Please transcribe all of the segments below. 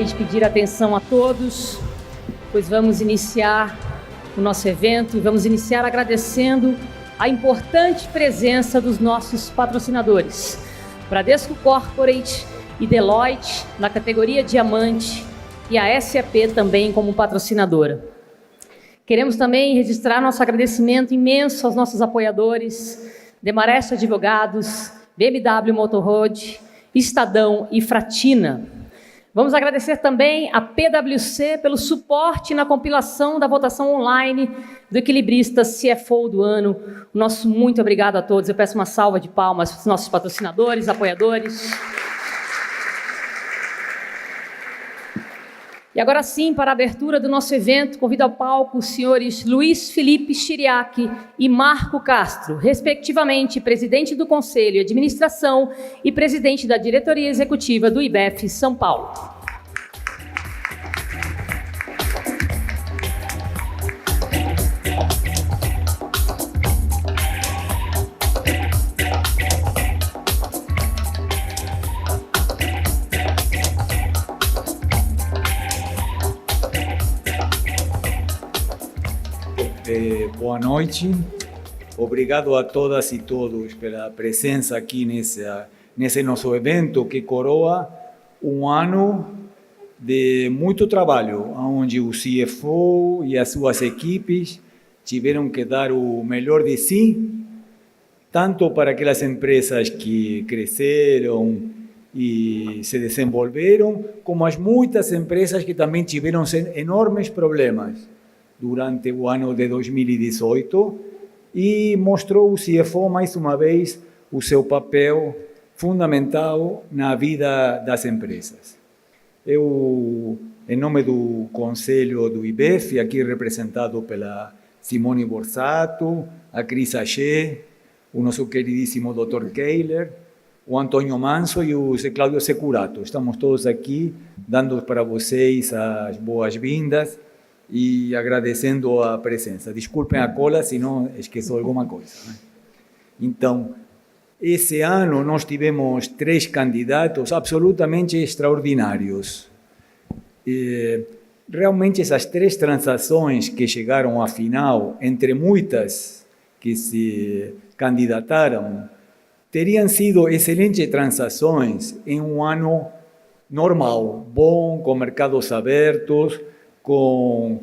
Gostaria de pedir atenção a todos, pois vamos iniciar o nosso evento e vamos iniciar agradecendo a importante presença dos nossos patrocinadores, Bradesco Corporate e Deloitte na categoria Diamante e a SAP também como patrocinadora. Queremos também registrar nosso agradecimento imenso aos nossos apoiadores, Demarest Advogados, BMW Motorroad, Estadão e Fratina. Vamos agradecer também a PwC pelo suporte na compilação da votação online do Equilibrista CFO do ano. Nosso muito obrigado a todos. Eu peço uma salva de palmas para os nossos patrocinadores, apoiadores. E agora sim, para a abertura do nosso evento, convido ao palco os senhores Luiz Felipe Chiriaque e Marco Castro, respectivamente presidente do Conselho de Administração e presidente da diretoria executiva do IBEF São Paulo. Boa noite, obrigado a todas e todos pela presença aqui nesse nosso evento que coroa um ano de muito trabalho, onde o CFO e as suas equipes tiveram que dar o melhor de si, tanto para aquelas empresas que cresceram e se desenvolveram, como as muitas empresas que também tiveram enormes problemas durante o ano de 2018 e mostrou o CFO mais uma vez o seu papel fundamental na vida das empresas. Eu, em nome do Conselho do IBEF, aqui representado pela Simone Borsato, a Cris Achê, o nosso queridíssimo Dr. Keiler, o Antônio Manso e o Cláudio Securato. Estamos todos aqui dando para vocês as boas-vindas e agradecendo a presença. Desculpem a cola, se não esqueço alguma coisa, né? Então, esse ano nós tivemos 3 candidatos absolutamente extraordinários. Realmente essas 3 transações que chegaram à final, entre muitas que se candidataram, teriam sido excelentes transações em um ano normal, bom, com mercados abertos, com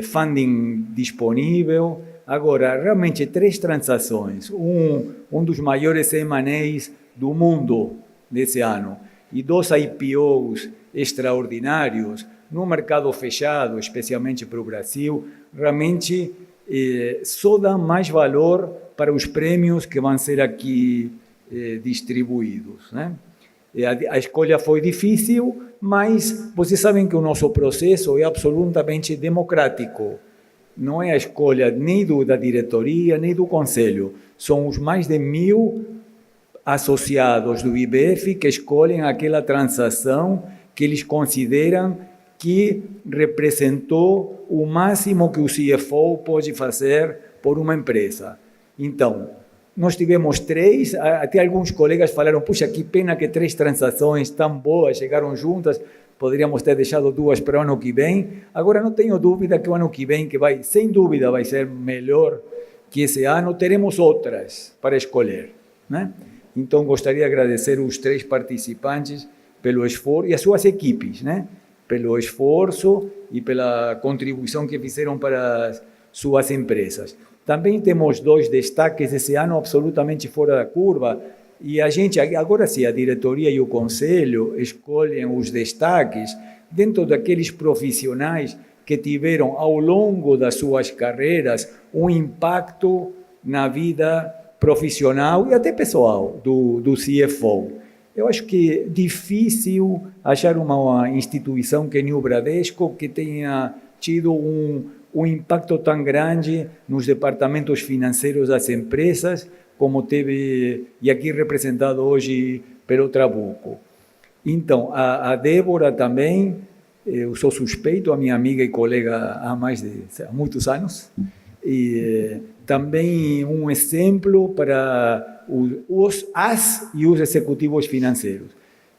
funding disponível. Agora, realmente, 3 transações, um dos maiores M&As do mundo desse ano e 2 IPOs extraordinários no mercado fechado, especialmente para o Brasil, realmente só dá mais valor para os prêmios que vão ser aqui distribuídos, né? A escolha foi difícil, mas vocês sabem que o nosso processo é absolutamente democrático. Não é a escolha nem da diretoria, nem do conselho. São os mais de 1000 associados do IBEF que escolhem aquela transação que eles consideram que representou o máximo que o CFO pode fazer por uma empresa. Então, nós tivemos 3, até alguns colegas falaram, puxa, que pena que 3 transações tão boas chegaram juntas, poderíamos ter deixado 2 para o ano que vem. Agora, não tenho dúvida que o ano que vem, sem dúvida, vai ser melhor que esse ano, teremos outras para escolher, né? Então, gostaria de agradecer os 3 participantes pelo esforço, e as suas equipes, né? Pelo esforço e pela contribuição que fizeram para as suas empresas. Também temos 2 destaques esse ano absolutamente fora da curva, e a gente, agora sim, a diretoria e o conselho escolhem os destaques dentro daqueles profissionais que tiveram ao longo das suas carreiras um impacto na vida profissional e até pessoal do CFO. Eu acho que é difícil achar uma instituição que nem o Bradesco que tenha tido um impacto tão grande nos departamentos financeiros das empresas, como teve, e aqui representado hoje pelo Trabuco. Então, a Débora também, eu sou suspeito, a minha amiga e colega há muitos anos, e também um exemplo para os executivos financeiros.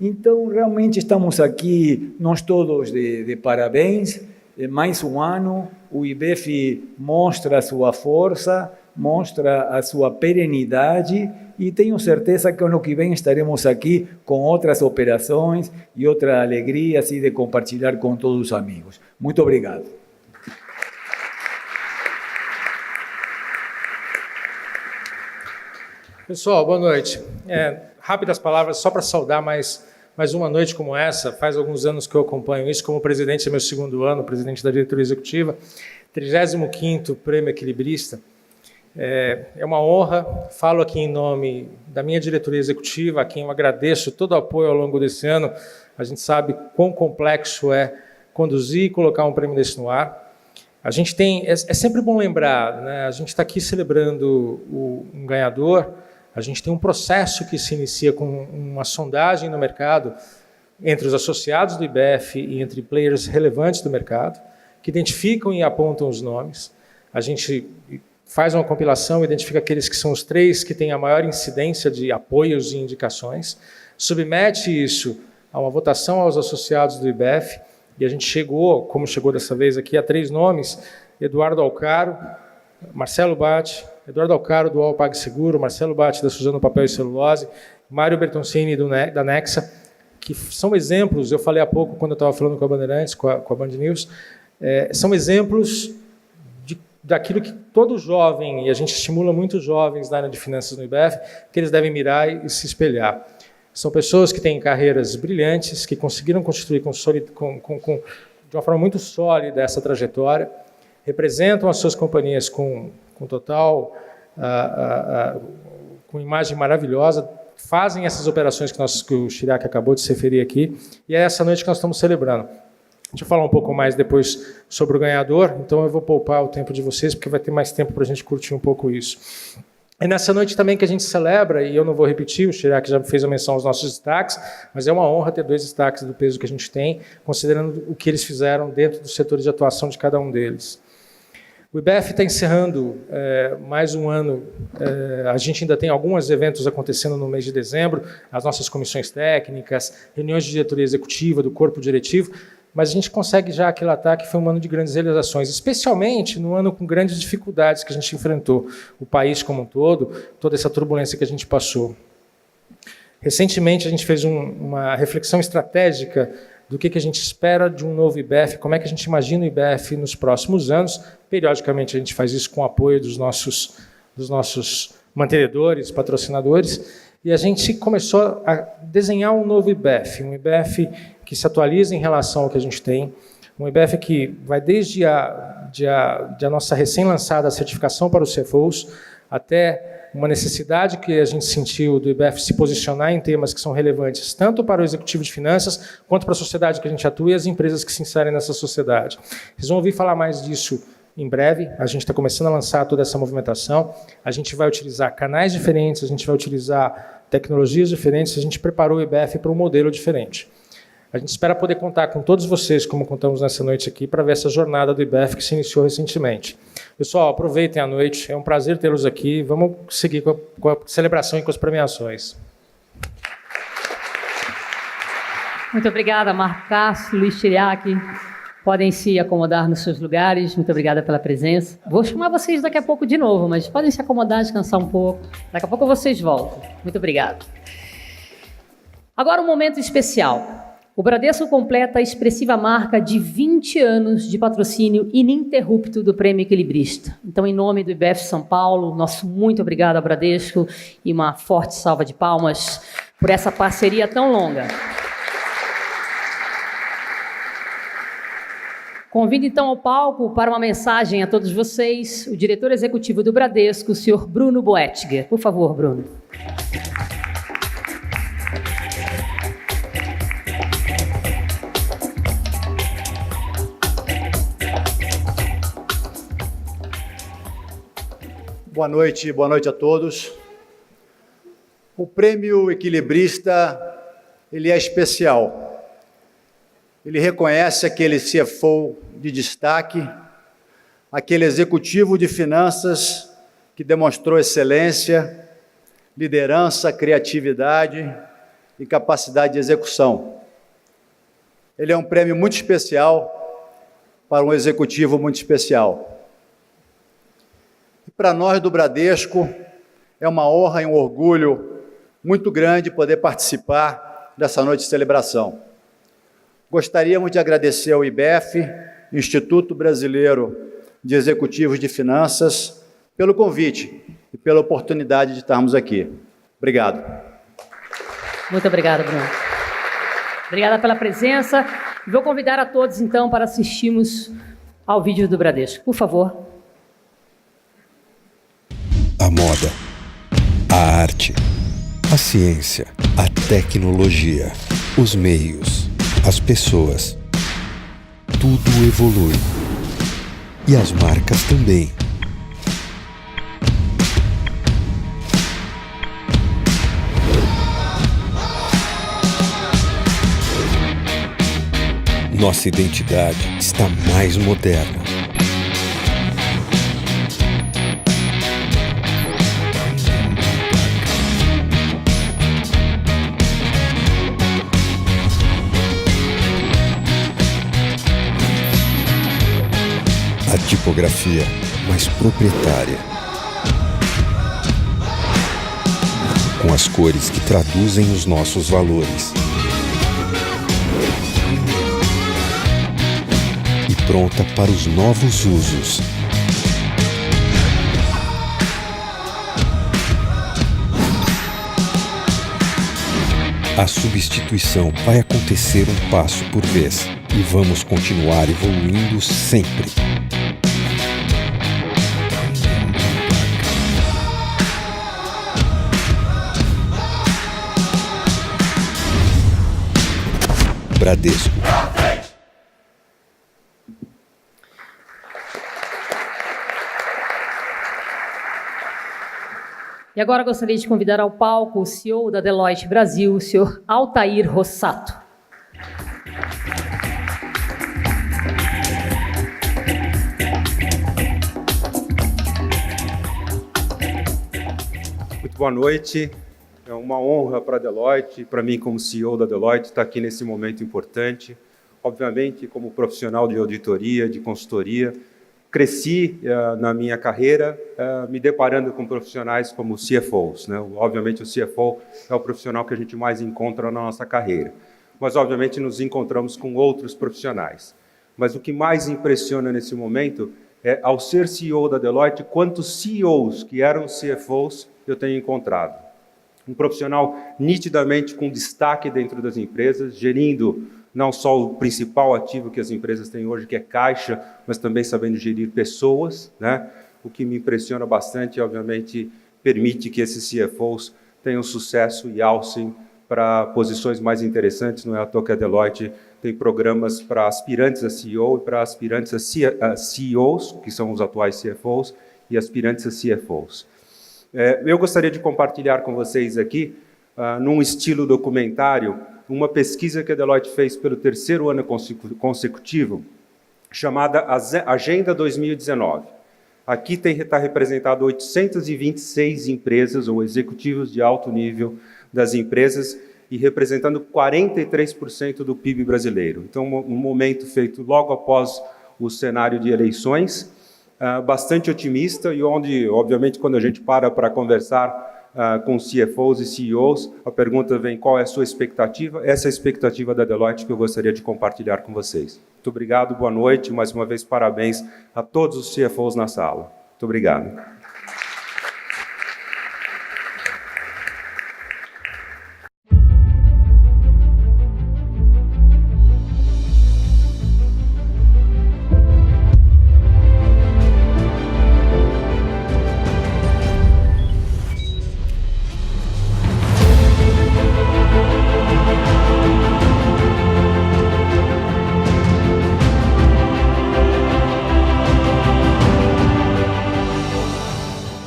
Então, realmente estamos aqui, nós todos de parabéns. Mais um ano, o IBEF mostra a sua força, mostra a sua perenidade e tenho certeza que ano que vem estaremos aqui com outras operações e outra alegria assim, de compartilhar com todos os amigos. Muito obrigado. Pessoal, boa noite. Rápidas palavras só para saudar mais uma noite como essa. Faz alguns anos que eu acompanho isso como presidente, é meu segundo ano, presidente da diretoria executiva, 35º Prêmio Equilibrista. É uma honra, falo aqui em nome da minha diretoria executiva, a quem eu agradeço todo o apoio ao longo desse ano. A gente sabe quão complexo é conduzir e colocar um prêmio desse no ar. A gente tem, é sempre bom lembrar, né? A gente está aqui celebrando um ganhador. A gente tem um processo que se inicia com uma sondagem no mercado entre os associados do IBEF e entre players relevantes do mercado, que identificam e apontam os nomes. A gente faz uma compilação, identifica aqueles que são os 3 que têm a maior incidência de apoios e indicações, submete isso a uma votação aos associados do IBEF, e a gente chegou, como chegou dessa vez aqui, a 3 nomes: Eduardo Alcaro, Marcelo Batti, Eduardo Alcaro, do UOL PagSeguro, Marcelo Batti, da Suzano Papel e Celulose, Mário Bertoncini, da Nexa, que são exemplos, eu falei há pouco, quando eu estava falando com a Bandeirantes, com a Band News, são exemplos daquilo que todo jovem, e a gente estimula muitos jovens na área de finanças no IBEF, que eles devem mirar e se espelhar. São pessoas que têm carreiras brilhantes, que conseguiram construir de uma forma muito sólida essa trajetória, representam as suas companhias com total, com imagem maravilhosa, fazem essas operações que o Chiriaque acabou de se referir aqui, e é essa noite que nós estamos celebrando. Deixa eu falar um pouco mais depois sobre o ganhador, então eu vou poupar o tempo de vocês, porque vai ter mais tempo para a gente curtir um pouco isso. É nessa noite também que a gente celebra, e eu não vou repetir, o Chiriaque já fez a menção aos nossos destaques, mas é uma honra ter 2 destaques do peso que a gente tem, considerando o que eles fizeram dentro dos setores de atuação de cada um deles. O IBEF está encerrando mais um ano, a gente ainda tem alguns eventos acontecendo no mês de dezembro, as nossas comissões técnicas, reuniões de diretoria executiva, do corpo diretivo, mas a gente consegue já aquilatar que foi um ano de grandes realizações, especialmente no ano com grandes dificuldades que a gente enfrentou, o país como um todo, toda essa turbulência que a gente passou. Recentemente a gente fez uma reflexão estratégica do que a gente espera de um novo IBEF, como é que a gente imagina o IBEF nos próximos anos. Periodicamente a gente faz isso com o apoio dos nossos mantenedores, patrocinadores, e a gente começou a desenhar um novo IBEF, um IBEF que se atualiza em relação ao que a gente tem, um IBEF que vai desde a nossa recém-lançada certificação para os CFOs, até uma necessidade que a gente sentiu do IBEF se posicionar em temas que são relevantes tanto para o executivo de finanças, quanto para a sociedade que a gente atua e as empresas que se inserem nessa sociedade. Vocês vão ouvir falar mais disso em breve. A gente está começando a lançar toda essa movimentação, a gente vai utilizar canais diferentes, a gente vai utilizar tecnologias diferentes, a gente preparou o IBEF para um modelo diferente. A gente espera poder contar com todos vocês, como contamos nessa noite aqui, para ver essa jornada do IBEF que se iniciou recentemente. Pessoal, aproveitem a noite, é um prazer tê-los aqui. Vamos seguir com a celebração e com as premiações. Muito obrigada, Marco Castro, Luiz Chiriaque. Podem se acomodar nos seus lugares. Muito obrigada pela presença. Vou chamar vocês daqui a pouco de novo, mas podem se acomodar, descansar um pouco. Daqui a pouco vocês voltam. Muito obrigado. Agora um momento especial. O Bradesco completa a expressiva marca de 20 anos de patrocínio ininterrupto do Prêmio Equilibrista. Então, em nome do IBEF São Paulo, nosso muito obrigado ao Bradesco e uma forte salva de palmas por essa parceria tão longa. Convido então ao palco para uma mensagem a todos vocês, o diretor executivo do Bradesco, o senhor Bruno Boettiger. Por favor, Bruno. Boa noite a todos. O Prêmio Equilibrista, ele é especial. Ele reconhece aquele CFO de destaque, aquele executivo de finanças que demonstrou excelência, liderança, criatividade e capacidade de execução. Ele é um prêmio muito especial para um executivo muito especial. E para nós do Bradesco, é uma honra e um orgulho muito grande poder participar dessa noite de celebração. Gostaríamos de agradecer ao IBEF, Instituto Brasileiro de Executivos de Finanças, pelo convite e pela oportunidade de estarmos aqui. Obrigado. Muito obrigada, Bruno. Obrigada pela presença. Vou convidar a todos, então, para assistirmos ao vídeo do Bradesco. Por favor. A moda, a arte, a ciência, a tecnologia, os meios, as pessoas. Tudo evolui. E as marcas também. Nossa identidade está mais moderna. A tipografia mais proprietária, com as cores que traduzem os nossos valores, e pronta para os novos usos. A substituição vai acontecer um passo por vez e vamos continuar evoluindo sempre. Bradesco. E agora gostaria de convidar ao palco o CEO da Deloitte Brasil, o senhor Altair Rossato. Muito boa noite. É uma honra para a Deloitte, para mim como CEO da Deloitte, estar aqui nesse momento importante. Obviamente, como profissional de auditoria, de consultoria, cresci na minha carreira me deparando com profissionais como CFOs, né? Obviamente, o CFO é o profissional que a gente mais encontra na nossa carreira. Mas, obviamente, nos encontramos com outros profissionais. Mas o que mais impressiona nesse momento é, ao ser CEO da Deloitte, quantos CEOs que eram CFOs eu tenho encontrado. Um profissional nitidamente com destaque dentro das empresas, gerindo não só o principal ativo que as empresas têm hoje, que é caixa, mas também sabendo gerir pessoas, né? O que me impressiona bastante, obviamente, permite que esses CFOs tenham sucesso e alcem para posições mais interessantes. Não é à toa que a Deloitte tem programas para aspirantes a CEO e para aspirantes a CEOs, que são os atuais CFOs, e aspirantes a CFOs. Eu gostaria de compartilhar com vocês aqui, num estilo documentário, uma pesquisa que a Deloitte fez pelo 3º ano consecutivo, chamada Agenda 2019. Aqui está representado 826 empresas ou executivos de alto nível das empresas e representando 43% do PIB brasileiro. Então, um momento feito logo após o cenário de eleições, bastante otimista e onde, obviamente, quando a gente para conversar com CFOs e CEOs, a pergunta vem: qual é a sua expectativa? Essa é a expectativa da Deloitte que eu gostaria de compartilhar com vocês. Muito obrigado, boa noite, mais uma vez parabéns a todos os CFOs na sala. Muito obrigado.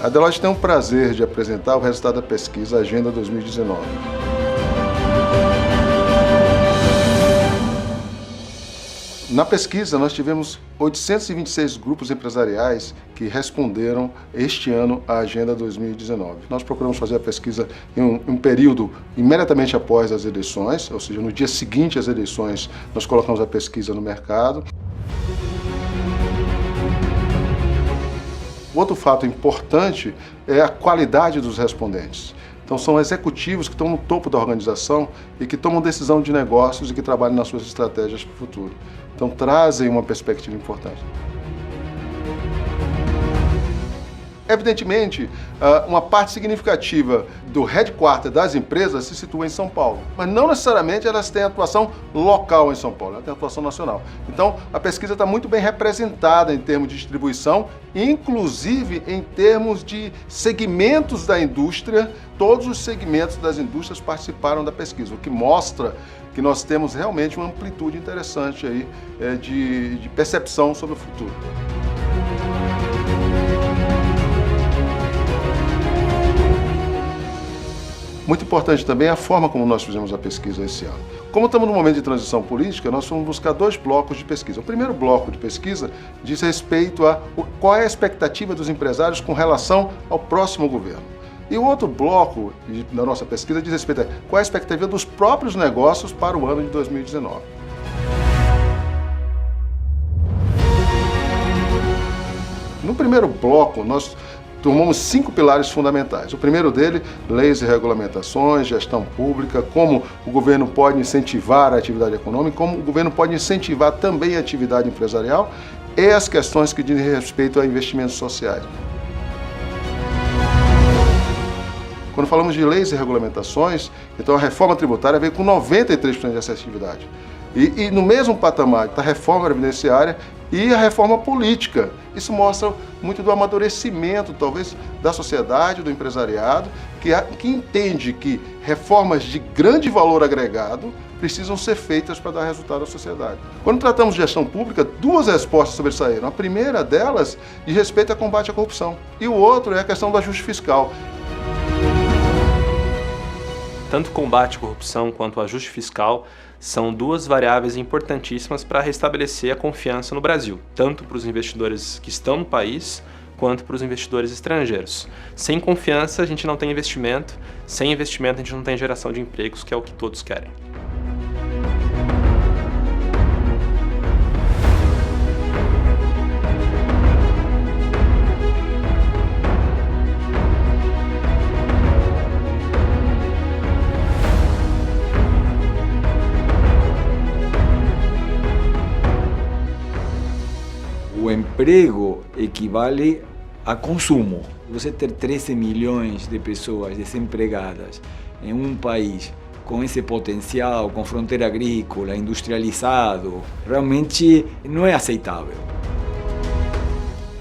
A Deloitte tem o prazer de apresentar o resultado da pesquisa Agenda 2019. Na pesquisa, nós tivemos 826 grupos empresariais que responderam este ano à Agenda 2019. Nós procuramos fazer a pesquisa em um período imediatamente após as eleições, ou seja, no dia seguinte às eleições, nós colocamos a pesquisa no mercado. Outro fato importante é a qualidade dos respondentes. Então, são executivos que estão no topo da organização e que tomam decisão de negócios e que trabalham nas suas estratégias para o futuro. Então, trazem uma perspectiva importante. Evidentemente, uma parte significativa do headquarter das empresas se situa em São Paulo, mas não necessariamente elas têm atuação local em São Paulo, elas têm atuação nacional. Então, a pesquisa está muito bem representada em termos de distribuição, inclusive em termos de segmentos da indústria. Todos os segmentos das indústrias participaram da pesquisa, o que mostra que nós temos realmente uma amplitude interessante aí, de percepção sobre o futuro. Muito importante também a forma como nós fizemos a pesquisa esse ano. Como estamos num momento de transição política, nós fomos buscar 2 blocos de pesquisa. O primeiro bloco de pesquisa diz respeito a qual é a expectativa dos empresários com relação ao próximo governo. E o outro bloco da nossa pesquisa diz respeito a qual é a expectativa dos próprios negócios para o ano de 2019. No primeiro bloco, nós tomamos 5 pilares fundamentais. O primeiro dele, leis e regulamentações, gestão pública, como o governo pode incentivar a atividade econômica, como o governo pode incentivar também a atividade empresarial e as questões que dizem respeito a investimentos sociais. Quando falamos de leis e regulamentações, então a reforma tributária veio com 93% de acessibilidade. E no mesmo patamar da reforma previdenciária e a reforma política. Isso mostra muito do amadurecimento, talvez, da sociedade, do empresariado, que entende que reformas de grande valor agregado precisam ser feitas para dar resultado à sociedade. Quando tratamos de gestão pública, 2 respostas sobressaíram. A primeira delas diz respeito ao combate à corrupção. E o outro é a questão do ajuste fiscal. Tanto o combate à corrupção quanto o ajuste fiscal são 2 variáveis importantíssimas para restabelecer a confiança no Brasil, tanto para os investidores que estão no país, quanto para os investidores estrangeiros. Sem confiança, a gente não tem investimento, sem investimento, a gente não tem geração de empregos, que é o que todos querem. O emprego equivale a consumo. Você ter 13 milhões de pessoas desempregadas em um país com esse potencial, com fronteira agrícola, industrializado, realmente não é aceitável.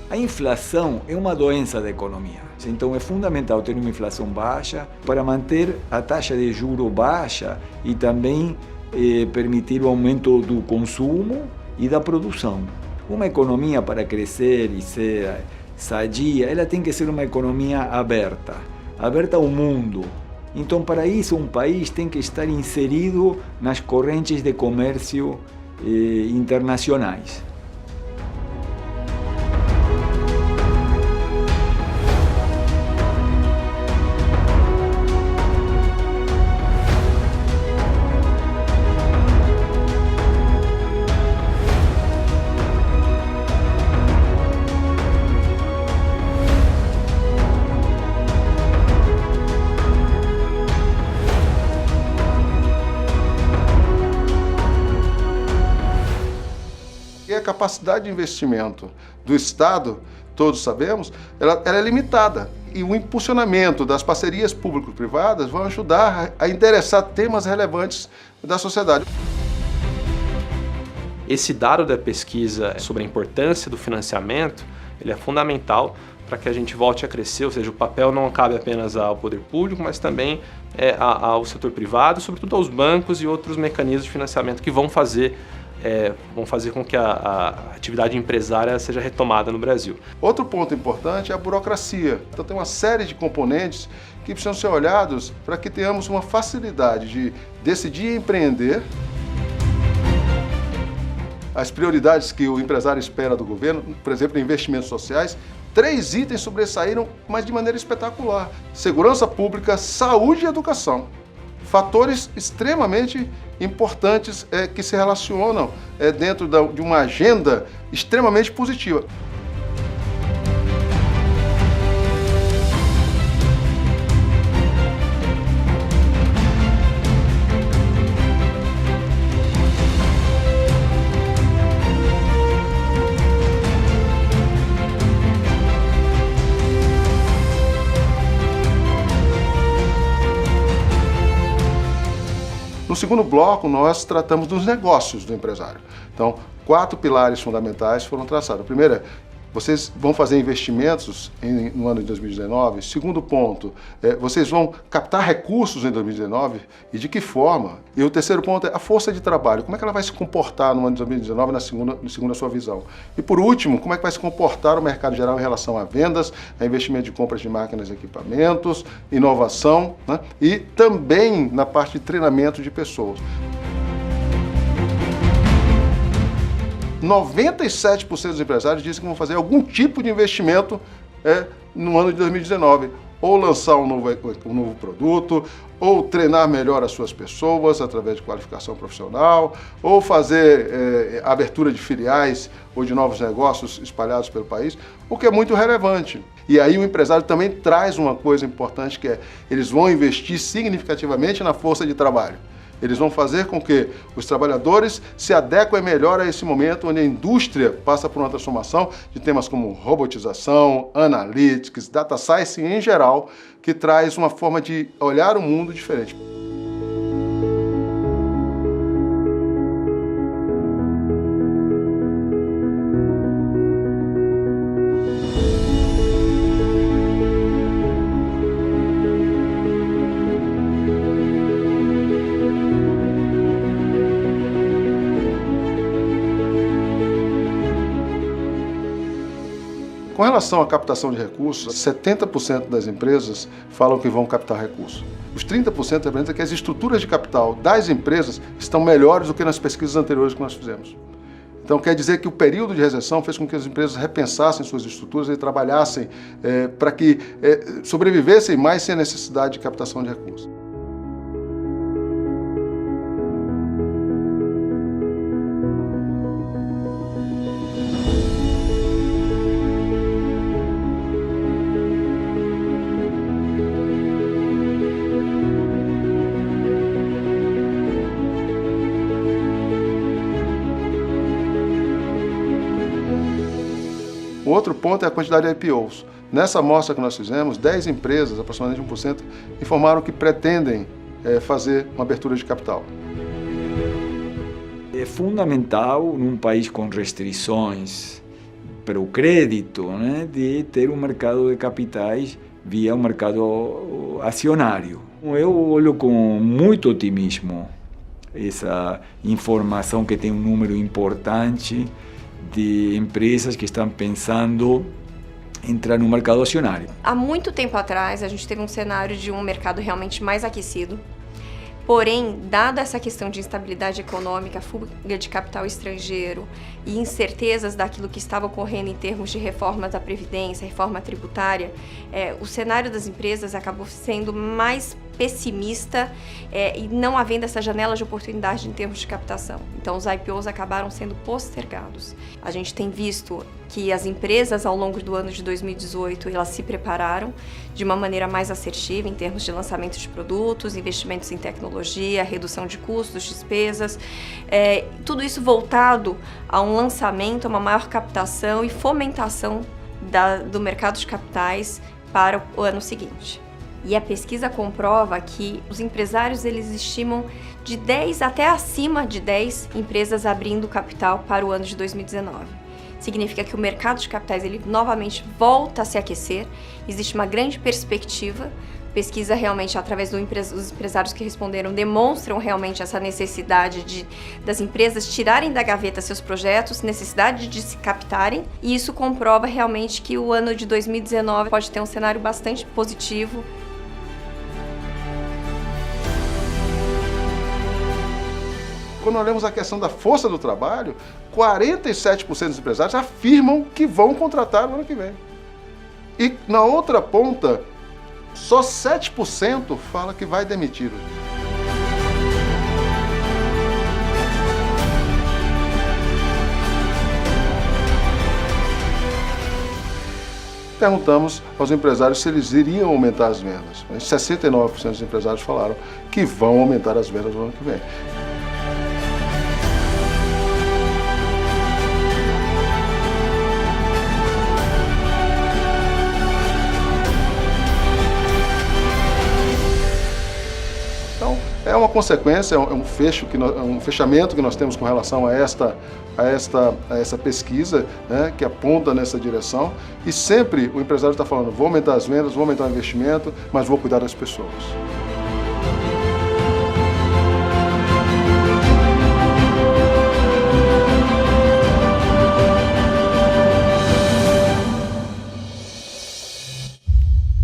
A inflação é uma doença da economia. Então é fundamental ter uma inflação baixa para manter a taxa de juros baixa e também permitir o aumento do consumo e da produção. Uma economia, para crescer e ser sadia, ela tem que ser uma economia aberta ao mundo. Então, para isso, um país tem que estar inserido nas correntes de comércio internacionais. A capacidade de investimento do Estado, todos sabemos, ela é limitada. E o impulsionamento das parcerias público-privadas vão ajudar a endereçar temas relevantes da sociedade. Esse dado da pesquisa sobre a importância do financiamento, ele é fundamental para que a gente volte a crescer, ou seja, o papel não cabe apenas ao poder público, mas também ao setor privado, sobretudo aos bancos e outros mecanismos de financiamento que vão fazer com que a atividade empresária seja retomada no Brasil. Outro ponto importante é a burocracia. Então tem uma série de componentes que precisam ser olhados para que tenhamos uma facilidade de decidir empreender as prioridades que o empresário espera do governo, por exemplo, investimentos sociais, 3 itens sobressaíram, mas de maneira espetacular: segurança pública, saúde e educação. Fatores extremamente importantes que se relacionam dentro de uma agenda extremamente positiva. No segundo bloco, nós tratamos dos negócios do empresário. Então, 4 pilares fundamentais foram traçados. O primeiro é: vocês vão fazer investimentos no ano de 2019. Segundo ponto, vocês vão captar recursos em 2019 e de que forma? E o terceiro ponto é a força de trabalho. Como é que ela vai se comportar no ano de 2019, na segunda sua visão? E por último, como é que vai se comportar o mercado geral em relação a vendas, a investimento de compras de máquinas e equipamentos, inovação, né? E também na parte de treinamento de pessoas. 97% dos empresários dizem que vão fazer algum tipo de investimento no ano de 2019. Ou lançar um novo produto, ou treinar melhor as suas pessoas através de qualificação profissional, ou fazer abertura de filiais ou de novos negócios espalhados pelo país, o que é muito relevante. E aí o empresário também traz uma coisa importante, que é: eles vão investir significativamente na força de trabalho. Eles vão fazer com que os trabalhadores se adequem melhor a esse momento onde a indústria passa por uma transformação de temas como robotização, analytics, data science em geral, que traz uma forma de olhar o mundo diferente. Com relação à captação de recursos, 70% das empresas falam que vão captar recursos. Os 30% representam que as estruturas de capital das empresas estão melhores do que nas pesquisas anteriores que nós fizemos. Então, quer dizer que o período de recessão fez com que as empresas repensassem suas estruturas e trabalhassem para que sobrevivessem mais sem a necessidade de captação de recursos. O outro ponto é a quantidade de IPOs. Nessa amostra que nós fizemos, 10 empresas, aproximadamente 1%, informaram que pretendem fazer uma abertura de capital. É fundamental, num país com restrições para o crédito, né, de ter um mercado de capitais via um mercado acionário. Eu olho com muito otimismo essa informação que tem um número importante de empresas que estão pensando em entrar no mercado acionário. Há muito tempo atrás, a gente teve um cenário de um mercado realmente mais aquecido. Porém, dada essa questão de instabilidade econômica, fuga de capital estrangeiro e incertezas daquilo que estava ocorrendo em termos de reforma da Previdência, reforma tributária, o cenário das empresas acabou sendo mais pessimista e não havendo essa janela de oportunidade em termos de captação. Então, os IPOs acabaram sendo postergados. A gente tem visto que as empresas, ao longo do ano de 2018, elas se prepararam de uma maneira mais assertiva em termos de lançamento de produtos, investimentos em tecnologia, redução de custos, despesas, tudo isso voltado a um lançamento, a uma maior captação e fomentação do mercado de capitais para o ano seguinte. E a pesquisa comprova que os empresários eles estimam de 10 até acima de 10 empresas abrindo capital para o ano de 2019. Significa que o mercado de capitais ele novamente volta a se aquecer, existe uma grande perspectiva. Pesquisa realmente, através dos empresários que responderam, demonstram realmente essa necessidade das empresas tirarem da gaveta seus projetos, necessidade de se captarem, e isso comprova realmente que o ano de 2019 pode ter um cenário bastante positivo. Quando olhamos a questão da força do trabalho, 47% dos empresários afirmam que vão contratar no ano que vem. E na outra ponta, só 7% fala que vai demitir. Perguntamos aos empresários se eles iriam aumentar as vendas. 69% dos empresários falaram que vão aumentar as vendas no ano que vem. Então, é uma consequência, é um fechamento que nós temos com relação a essa pesquisa, né, que aponta nessa direção, e sempre o empresário está falando, vou aumentar as vendas, vou aumentar o investimento, mas vou cuidar das pessoas.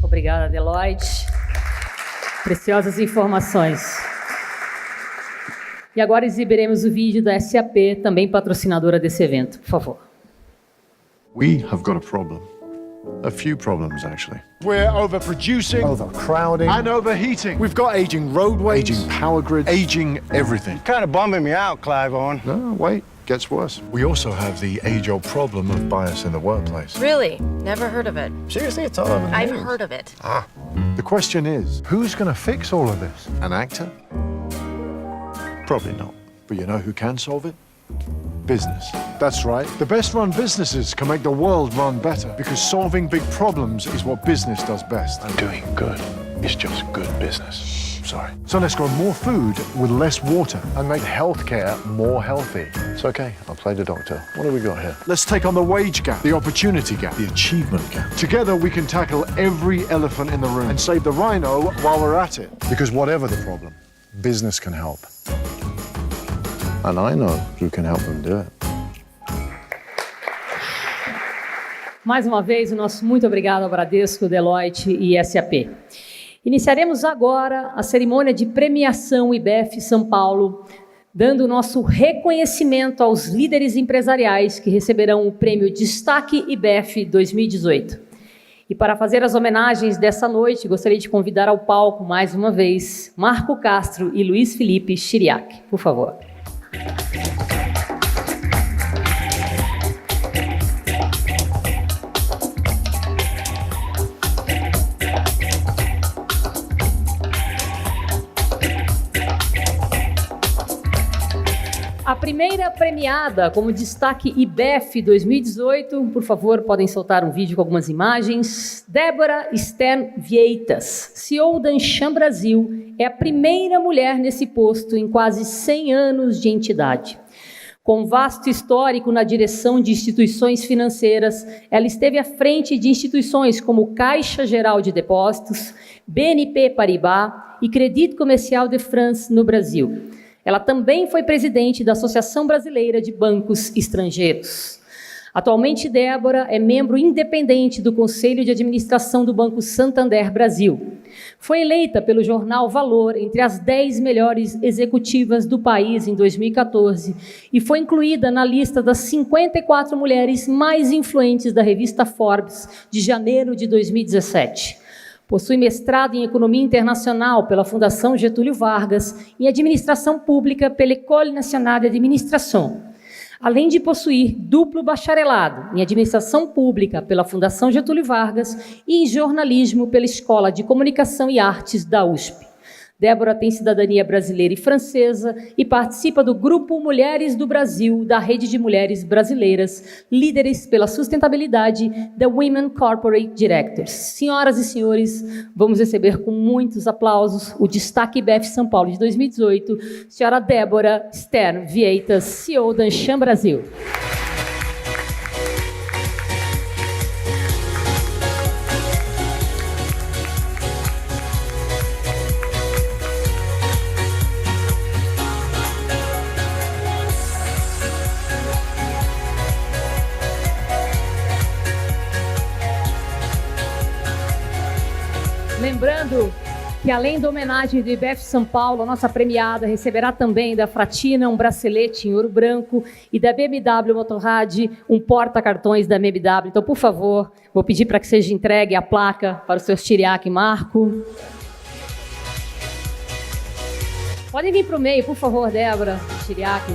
Obrigada, Deloitte. Preciosas informações. E agora exibiremos o vídeo da SAP, também patrocinadora desse evento. Por favor. We have got a problem. A few problems, actually. We're overproducing, Overcrowding, and overheating. We've got aging roadways, aging power grids, aging everything. Kind of bumming me out, Clive Owen. No, wait, gets worse. We also have the age-old problem of bias in the workplace. Really? Never heard of it. Seriously, it's all over the I've news. heard of it. The question is, who's going to fix all of this? An actor? Probably not. But you know who can solve it? Business. That's right. The best-run businesses can make the world run better because solving big problems is what business does best. I'm doing good. It's just good business. Sorry. So let's grow more food with less water and make healthcare more healthy. It's okay. I'll play the doctor. What do we got here? Let's take on the wage gap, the opportunity gap, the achievement gap. Together we can tackle every elephant in the room and save the rhino while we're at it. Because whatever the problem, business can help. And I know who can help them do it. Mais uma vez, o nosso muito obrigado ao Bradesco, Deloitte e SAP. Iniciaremos agora a cerimônia de premiação IBEF São Paulo, dando o nosso reconhecimento aos líderes empresariais que receberão o prêmio Destaque IBEF 2018. E para fazer as homenagens dessa noite, gostaria de convidar ao palco, mais uma vez, Marco Castro e Luiz Felipe Chiriac. Por favor. A primeira premiada como destaque IBEF 2018, por favor, podem soltar um vídeo com algumas imagens. Débora Stern Vieitas, CEO da Anshan Brasil, é a primeira mulher nesse posto em quase 100 anos de entidade. Com vasto histórico na direção de instituições financeiras, ela esteve à frente de instituições como Caixa Geral de Depósitos, BNP Paribas e Crédit Commercial de France no Brasil. Ela também foi presidente da Associação Brasileira de Bancos Estrangeiros. Atualmente, Débora é membro independente do Conselho de Administração do Banco Santander Brasil. Foi eleita pelo jornal Valor entre as 10 melhores executivas do país em 2014 e foi incluída na lista das 54 mulheres mais influentes da revista Forbes de janeiro de 2017. Possui mestrado em Economia Internacional pela Fundação Getúlio Vargas e Administração Pública pela École Nationale d'Administration, além de possuir duplo bacharelado em Administração Pública pela Fundação Getúlio Vargas e em Jornalismo pela Escola de Comunicação e Artes da USP. Débora tem cidadania brasileira e francesa e participa do Grupo Mulheres do Brasil, da Rede de Mulheres Brasileiras, líderes pela sustentabilidade da Women Corporate Directors. Senhoras e senhores, vamos receber com muitos aplausos o Destaque IBEF São Paulo de 2018, senhora Débora Stern Vieitas, CEO da Anshan Brasil. que além da homenagem do IBF São Paulo, a nossa premiada receberá também da Fratina um bracelete em ouro branco e da BMW Motorrad um porta-cartões da BMW. Então, por favor, vou pedir para que seja entregue a placa para o Sr. Chiriaque Marco. Podem vir para o meio, por favor, Débora, Chiriaque.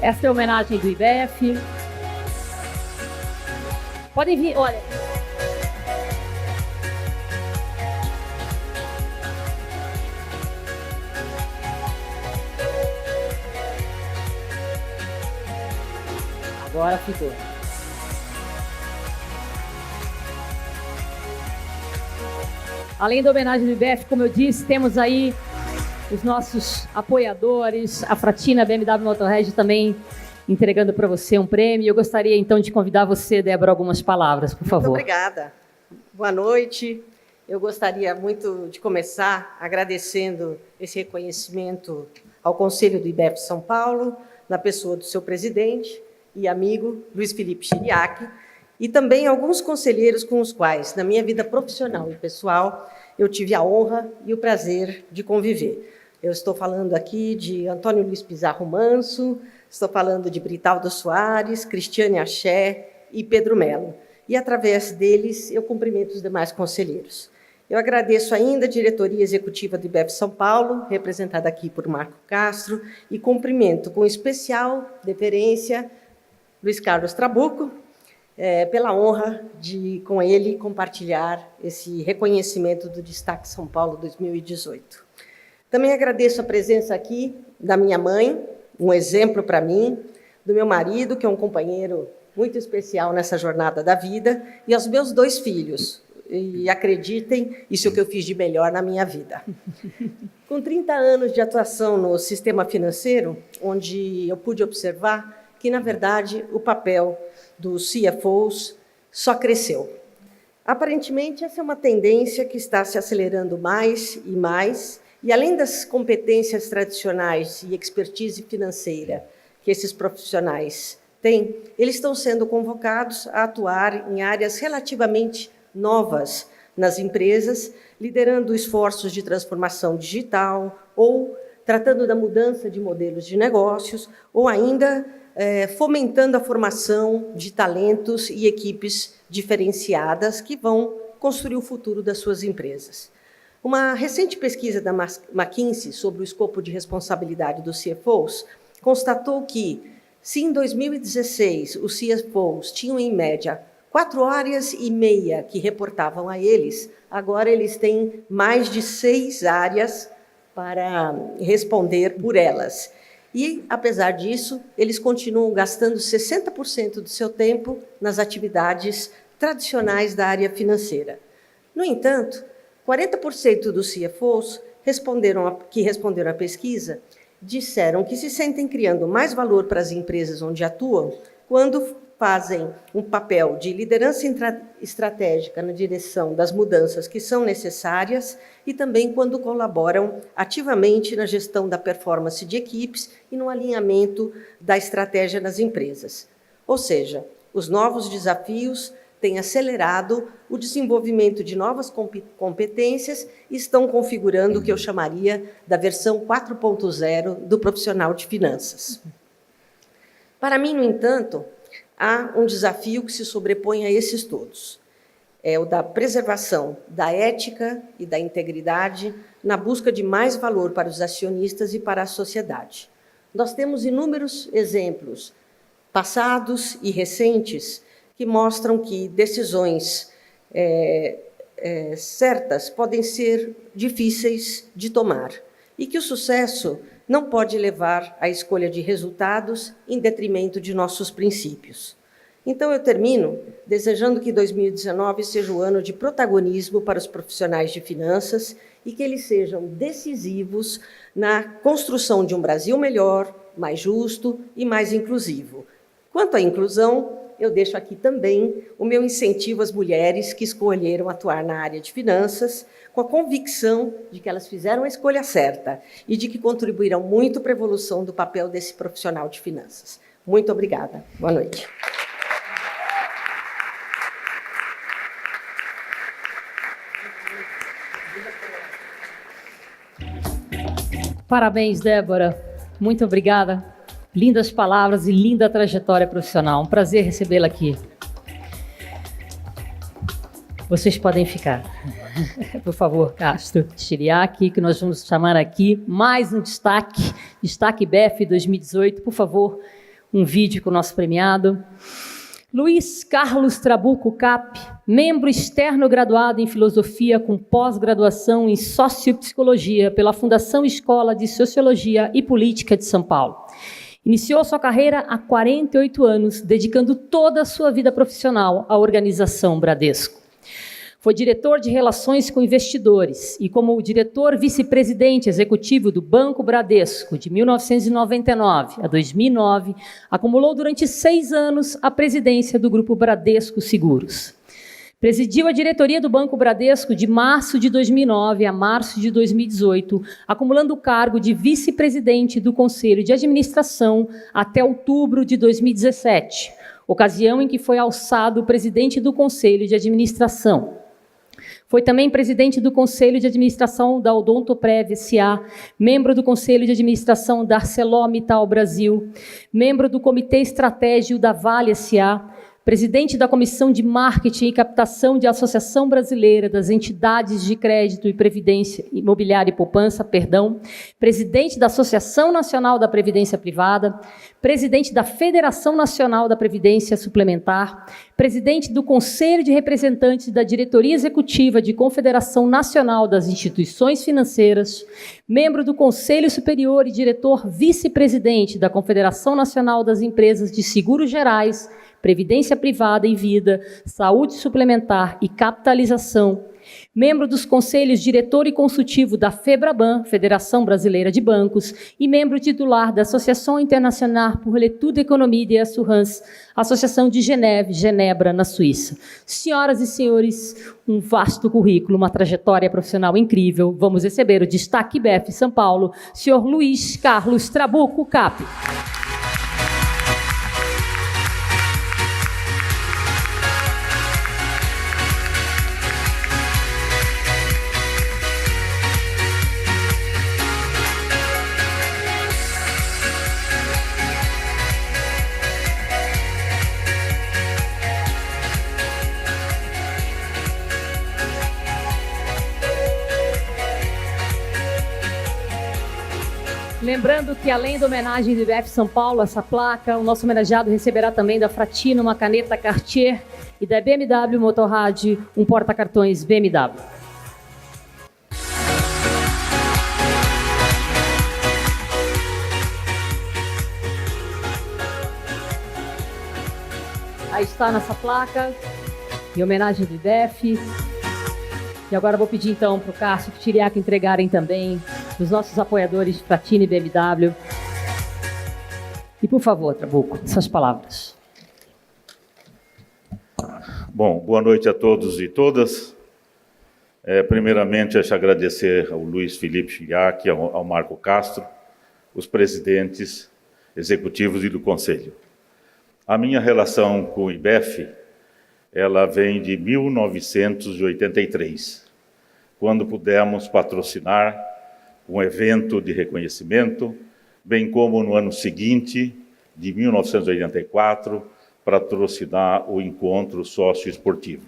Essa é a homenagem do IBF. Podem vir, olha. Agora ficou. Além da homenagem do IBF, como eu disse, temos aí os nossos apoiadores, a Fratina, a BMW Motorrad também entregando para você um prêmio. Eu gostaria, então, de convidar você, Débora, algumas palavras, por favor. Muito obrigada. Boa noite. Eu gostaria muito de começar agradecendo esse reconhecimento ao Conselho do IBF São Paulo, na pessoa do seu presidente e amigo, Luiz Felipe Chiriaque, e também alguns conselheiros com os quais, na minha vida profissional e pessoal, eu tive a honra e o prazer de conviver. Eu estou falando aqui de Antônio Luiz Pizarro Manso, estou falando de Britaldo Soares, Cristiane Axé e Pedro Melo. E, através deles, eu cumprimento os demais conselheiros. Eu agradeço ainda a diretoria executiva do IBF São Paulo, representada aqui por Marco Castro, e cumprimento com especial deferência Luiz Carlos Trabuco, pela honra de, com ele, compartilhar esse reconhecimento do Destaque São Paulo 2018. Também agradeço a presença aqui da minha mãe, um exemplo para mim, do meu marido, que é um companheiro muito especial nessa jornada da vida, e aos meus 2 filhos. E acreditem, isso é o que eu fiz de melhor na minha vida. Com 30 anos de atuação no sistema financeiro, onde eu pude observar que, na verdade, o papel dos CFOs só cresceu. Aparentemente, essa é uma tendência que está se acelerando mais e mais, e além das competências tradicionais e expertise financeira que esses profissionais têm, eles estão sendo convocados a atuar em áreas relativamente novas nas empresas, liderando esforços de transformação digital ou tratando da mudança de modelos de negócios, ou ainda fomentando a formação de talentos e equipes diferenciadas que vão construir o futuro das suas empresas. Uma recente pesquisa da McKinsey sobre o escopo de responsabilidade dos CFOs constatou que, se em 2016 os CFOs tinham, em média, 4 horas e meia que reportavam a eles, agora eles têm mais de 6 áreas para responder por elas. E, apesar disso, eles continuam gastando 60% do seu tempo nas atividades tradicionais da área financeira. No entanto, 40% dos CFOs que responderam à pesquisa disseram que se sentem criando mais valor para as empresas onde atuam quando fazem um papel de liderança estratégica na direção das mudanças que são necessárias e também quando colaboram ativamente na gestão da performance de equipes e no alinhamento da estratégia nas empresas. Ou seja, os novos desafios têm acelerado o desenvolvimento de novas competências e estão configurando o que eu chamaria da versão 4.0 do profissional de finanças. Para mim, no entanto, há um desafio que se sobrepõe a esses todos. É o da preservação da ética e da integridade na busca de mais valor para os acionistas e para a sociedade. Nós temos inúmeros exemplos, passados e recentes, que mostram que decisões certas podem ser difíceis de tomar e que o sucesso não pode levar à escolha de resultados em detrimento de nossos princípios. Então, eu termino desejando que 2019 seja o ano de protagonismo para os profissionais de finanças e que eles sejam decisivos na construção de um Brasil melhor, mais justo e mais inclusivo. Quanto à inclusão, eu deixo aqui também o meu incentivo às mulheres que escolheram atuar na área de finanças, com a convicção de que elas fizeram a escolha certa e de que contribuirão muito para a evolução do papel desse profissional de finanças. Muito obrigada. Boa noite. Parabéns, Débora. Muito obrigada. Lindas palavras e linda trajetória profissional. Um prazer recebê-la aqui. Vocês podem ficar. Por favor, Castro Chiriaque, que nós vamos chamar aqui mais um destaque IBEF 2018. Por favor, um vídeo com o nosso premiado. Luiz Carlos Trabuco Cap, membro externo graduado em Filosofia com pós-graduação em Sociopsicologia pela Fundação Escola de Sociologia e Política de São Paulo. Iniciou sua carreira há 48 anos, dedicando toda a sua vida profissional à organização Bradesco. Foi diretor de Relações com Investidores e, como diretor vice-presidente executivo do Banco Bradesco, de 1999 a 2009, acumulou durante 6 anos a presidência do Grupo Bradesco Seguros. Presidiu a diretoria do Banco Bradesco de março de 2009 a março de 2018, acumulando o cargo de vice-presidente do Conselho de Administração até outubro de 2017, ocasião em que foi alçado presidente do Conselho de Administração. Foi também presidente do Conselho de Administração da Odontoprev S.A., membro do Conselho de Administração da ArcelorMittal Brasil, membro do Comitê Estratégico da Vale S.A., presidente da Comissão de Marketing e Captação de Associação Brasileira das Entidades de Crédito e Previdência Imobiliária e Poupança, presidente da Associação Nacional da Previdência Privada, presidente da Federação Nacional da Previdência Suplementar, presidente do Conselho de Representantes da Diretoria Executiva de Confederação Nacional das Instituições Financeiras, membro do Conselho Superior e diretor vice-presidente da Confederação Nacional das Empresas de Seguros Gerais, Previdência Privada e Vida, Saúde Suplementar e Capitalização, membro dos Conselhos Diretor e Consultivo da FEBRABAN, Federação Brasileira de Bancos, e membro titular da Associação Internacional pour l'Étude Économique et Assurance, Associação de Genebra, na Suíça. Senhoras e senhores, um vasto currículo, uma trajetória profissional incrível. Vamos receber o destaque IBEF São Paulo, senhor Luiz Carlos Trabuco Cap. Lembrando que, além da homenagem do IBEF São Paulo, essa placa, o nosso homenageado receberá também da Fratino uma caneta Cartier e da BMW Motorrad um porta-cartões BMW. Aí está nossa placa, em homenagem do IBEF. E agora vou pedir então para o Cássio e o Chiriaque entregarem também os nossos apoiadores de Fratini e BMW. E por favor, Trabuco, suas palavras. Bom, boa noite a todos e todas. Primeiramente, deixa eu agradecer ao Luiz Felipe Chiriaque, ao Marco Castro, os presidentes executivos e do Conselho. A minha relação com o IBEF, ela vem de 1983, quando pudemos patrocinar um evento de reconhecimento, bem como no ano seguinte, de 1984, patrocinar o encontro socioesportivo.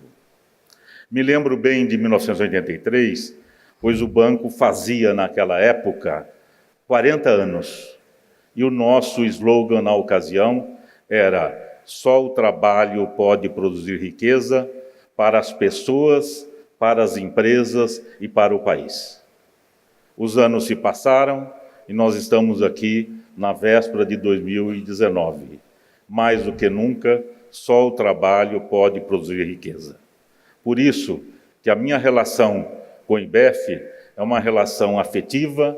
Me lembro bem de 1983, pois o banco fazia, naquela época, 40 anos, e o nosso slogan na ocasião era: só o trabalho pode produzir riqueza para as pessoas, para as empresas e para o país. Os anos se passaram e nós estamos aqui na véspera de 2019. Mais do que nunca, só o trabalho pode produzir riqueza. Por isso que a minha relação com o IBEF é uma relação afetiva,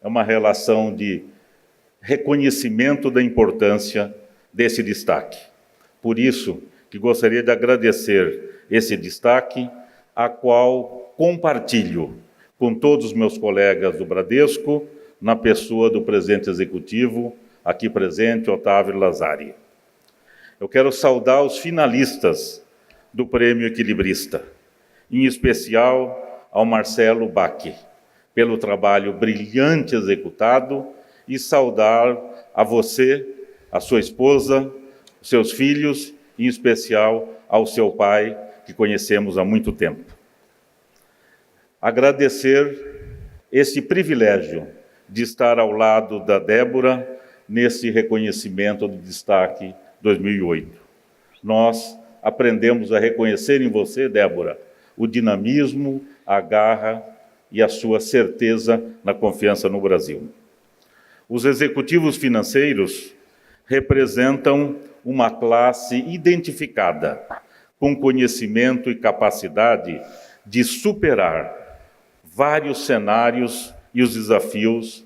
é uma relação de reconhecimento da importância desse destaque. Por isso que gostaria de agradecer esse destaque, a qual compartilho com todos os meus colegas do Bradesco, na pessoa do presidente executivo, aqui presente, Otávio Lazari. Eu quero saudar os finalistas do Prêmio Equilibrista, em especial ao Marcelo Bacchi, pelo trabalho brilhante executado e saudar a você, a sua esposa, os seus filhos, e em especial ao seu pai, que conhecemos há muito tempo. Agradecer esse privilégio de estar ao lado da Débora nesse reconhecimento do Destaque 2008. Nós aprendemos a reconhecer em você, Débora, o dinamismo, a garra e a sua certeza na confiança no Brasil. Os executivos financeiros representam uma classe identificada, com conhecimento e capacidade de superar vários cenários e os desafios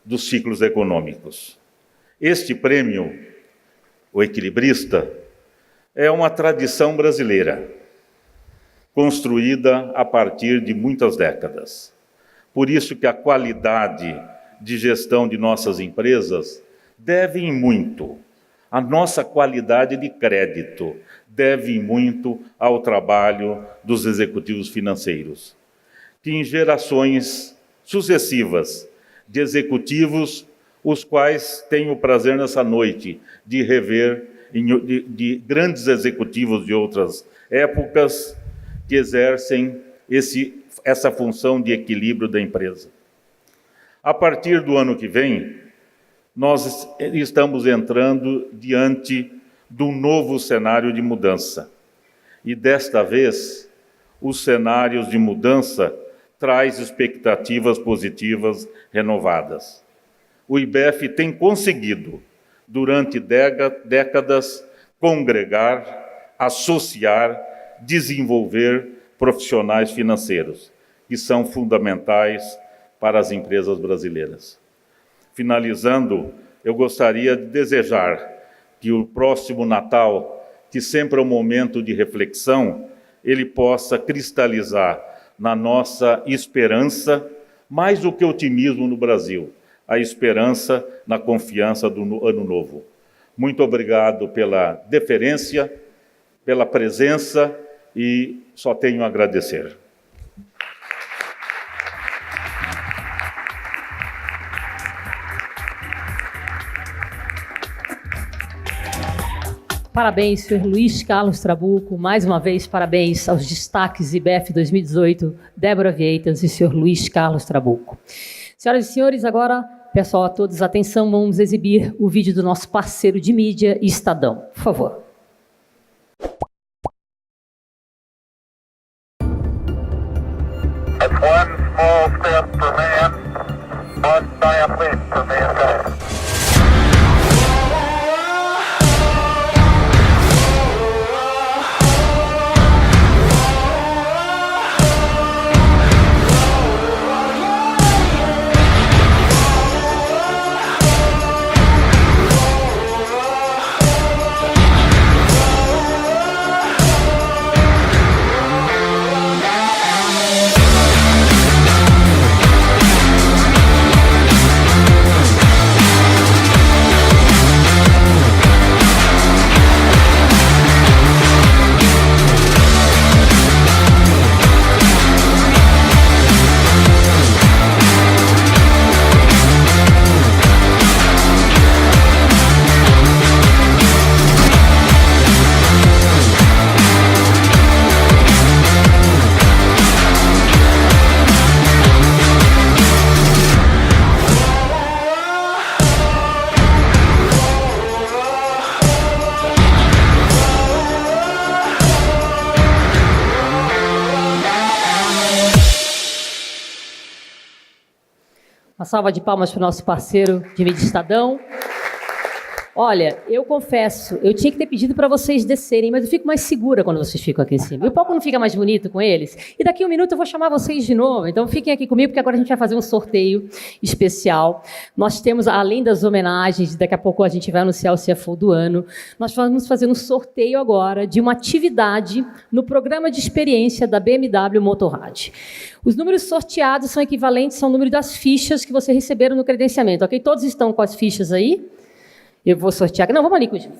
dos ciclos econômicos. Este prêmio, o Equilibrista, é uma tradição brasileira, construída a partir de muitas décadas. Por isso que a qualidade de gestão de nossas empresas deve em muito, a nossa qualidade de crédito deve em muito ao trabalho dos executivos financeiros, que em gerações sucessivas de executivos, os quais tenho o prazer nessa noite de rever de grandes executivos de outras épocas que exercem essa função de equilíbrio da empresa. A partir do ano que vem, nós estamos entrando diante de um novo cenário de mudança. E desta vez, os cenários de mudança traz expectativas positivas renovadas. O IBEF tem conseguido, durante décadas, congregar, associar, desenvolver profissionais financeiros, que são fundamentais para as empresas brasileiras. Finalizando, eu gostaria de desejar que o próximo Natal, que sempre é um momento de reflexão, ele possa cristalizar na nossa esperança, mais do que otimismo no Brasil, a esperança na confiança do Ano Novo. Muito obrigado pela deferência, pela presença e só tenho a agradecer. Parabéns, senhor Luiz Carlos Trabuco. Mais uma vez, parabéns aos destaques IBEF 2018, Débora Vieitas e senhor Luiz Carlos Trabuco. Senhoras e senhores, agora, peço a todos atenção, vamos exibir o vídeo do nosso parceiro de mídia, Estadão. Por favor. That's one small step for man, one giant leap for mankind. Uma salva de palmas para o nosso parceiro de mídia Estadão. Olha, eu confesso, eu tinha que ter pedido para vocês descerem, mas eu fico mais segura quando vocês ficam aqui em cima. E o palco não fica mais bonito com eles? E daqui a 1 minuto eu vou chamar vocês de novo. Então fiquem aqui comigo, porque agora a gente vai fazer um sorteio especial. Nós temos, além das homenagens, daqui a pouco a gente vai anunciar o CFO do ano, nós vamos fazer um sorteio agora de uma atividade no programa de experiência da BMW Motorrad. Os números sorteados são equivalentes ao número das fichas que vocês receberam no credenciamento, ok? Todos estão com as fichas aí? Eu vou sortear. Não, vamos ali com o Gil.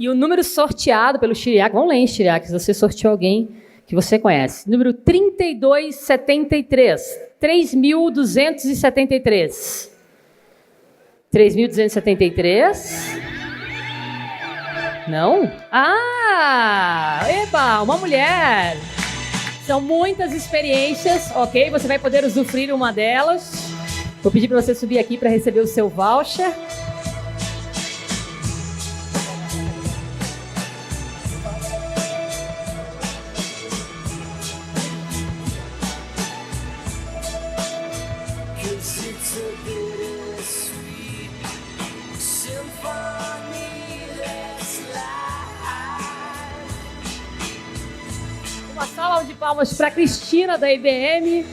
E o número sorteado pelo Chiriac, vamos ler, Chiriac, se você sorteou alguém que você conhece. Número 3273. 3.273. 3.273. Não? Ah! Eba, uma mulher! São muitas experiências, ok? Você vai poder usufruir uma delas. Vou pedir para você subir aqui para receber o seu voucher. Uma salva de palmas para Cristina da IBM.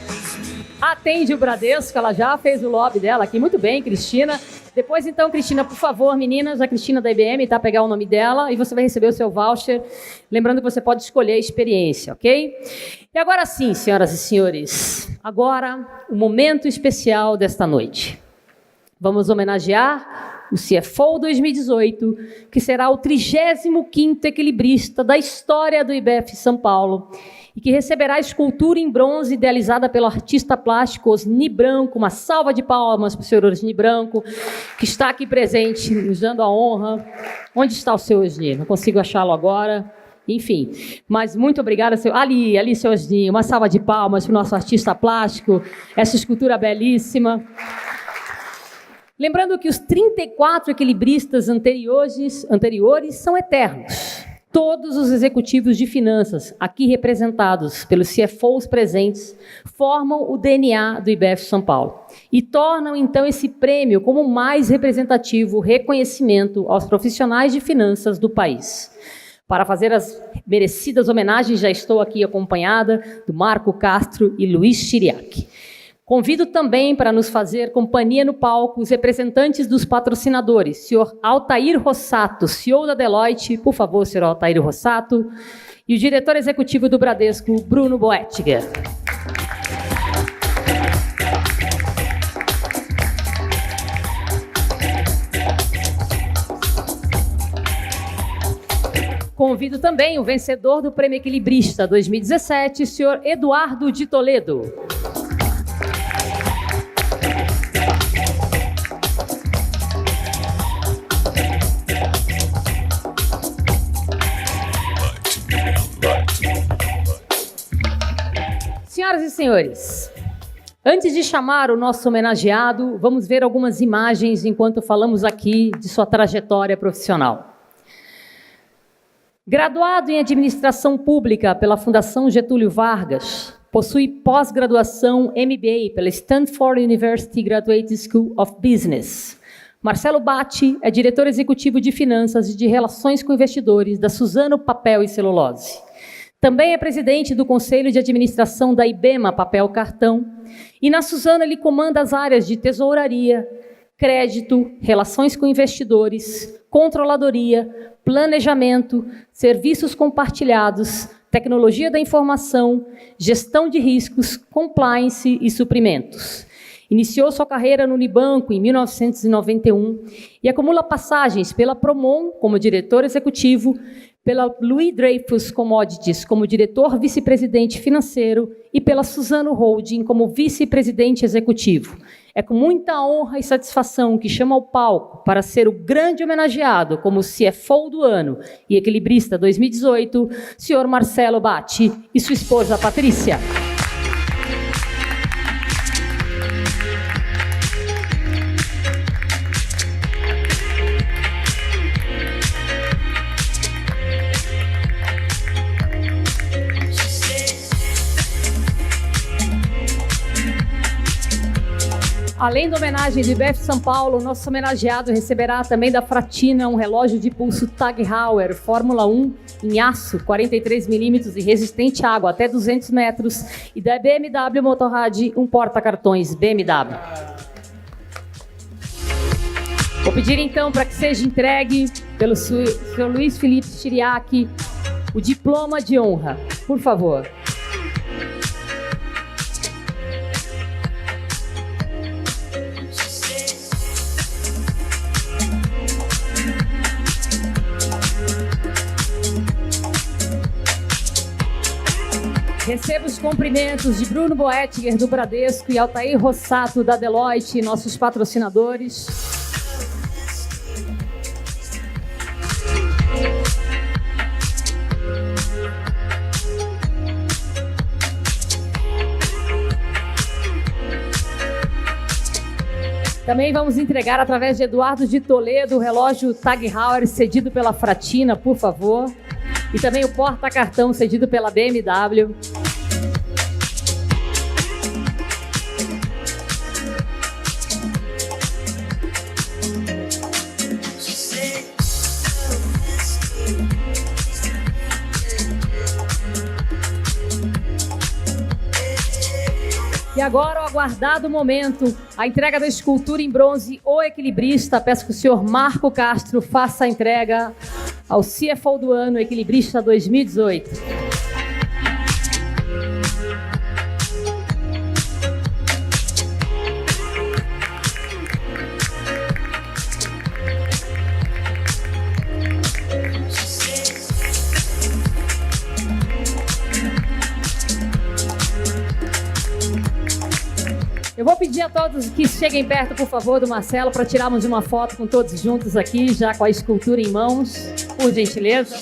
Atende o Bradesco, ela já fez o lobby dela aqui. Muito bem, Cristina. Depois, então, Cristina, por favor, meninas, a Cristina da IBM, tá? Pegar o nome dela e você vai receber o seu voucher. Lembrando que você pode escolher a experiência, ok? E agora sim, senhoras e senhores, agora o momento especial desta noite. Vamos homenagear o CFO 2018, que será o 35º equilibrista da história do IBF São Paulo e que receberá a escultura em bronze idealizada pelo artista plástico Osni Branco. Uma salva de palmas para o senhor Osni Branco, que está aqui presente, nos dando a honra. Onde está o seu Osni? Não consigo achá-lo agora. Enfim, mas muito obrigada. Ali, seu Osni. Uma salva de palmas para o nosso artista plástico. Essa escultura belíssima. Lembrando que os 34 equilibristas anteriores são eternos. Todos os executivos de finanças, aqui representados pelos CFOs presentes, formam o DNA do IBF São Paulo e tornam, então, esse prêmio como o mais representativo reconhecimento aos profissionais de finanças do país. Para fazer as merecidas homenagens, já estou aqui acompanhada do Marco Castro e Luiz Chiriac. Convido também para nos fazer companhia no palco os representantes dos patrocinadores, senhor Altair Rossato, CEO da Deloitte, por favor, senhor Altair Rossato, e o diretor executivo do Bradesco, Bruno Boettiger. Convido também o vencedor do Prêmio Equilibrista 2017, senhor Eduardo de Toledo. Senhoras e senhores, antes de chamar o nosso homenageado, vamos ver algumas imagens enquanto falamos aqui de sua trajetória profissional. Graduado em Administração Pública pela Fundação Getúlio Vargas, possui pós-graduação MBA pela Stanford University Graduate School of Business. Marcelo Batti é diretor executivo de Finanças e de Relações com Investidores da Suzano Papel e Celulose. Também é presidente do Conselho de Administração da IBEMA Papel Cartão, e na Suzano ele comanda as áreas de tesouraria, crédito, relações com investidores, controladoria, planejamento, serviços compartilhados, tecnologia da informação, gestão de riscos, compliance e suprimentos. Iniciou sua carreira no Unibanco em 1991 e acumula passagens pela Promon como diretor executivo, pela Louis Dreyfus Commodities como diretor vice-presidente financeiro e pela Suzano Holding como vice-presidente executivo. É com muita honra e satisfação que chamo ao palco para ser o grande homenageado como CFO do ano e equilibrista 2018, senhor Marcelo Batti e sua esposa Patrícia. Além da homenagem do IBF São Paulo, nosso homenageado receberá também da Fratina um relógio de pulso Tag Heuer Fórmula 1 em aço, 43 milímetros e resistente à água até 200 metros, e da BMW Motorrad um porta-cartões BMW. Vou pedir então para que seja entregue pelo senhor Luiz Felipe Chiriac o diploma de honra, por favor. Receba os cumprimentos de Bruno Boettiger, do Bradesco, e Altair Rossato, da Deloitte, nossos patrocinadores. Também vamos entregar, através de Eduardo de Toledo, o relógio Tag Heuer cedido pela Fratina, por favor. E também o porta-cartão cedido pela BMW. E agora, o aguardado momento, a entrega da escultura em bronze O Equilibrista. Peço que o senhor Marco Castro faça a entrega ao CFO do ano, Equilibrista 2018. Eu vou pedir a todos que cheguem perto, por favor, do Marcelo, para tirarmos uma foto com todos juntos aqui, já com a escultura em mãos, por gentileza.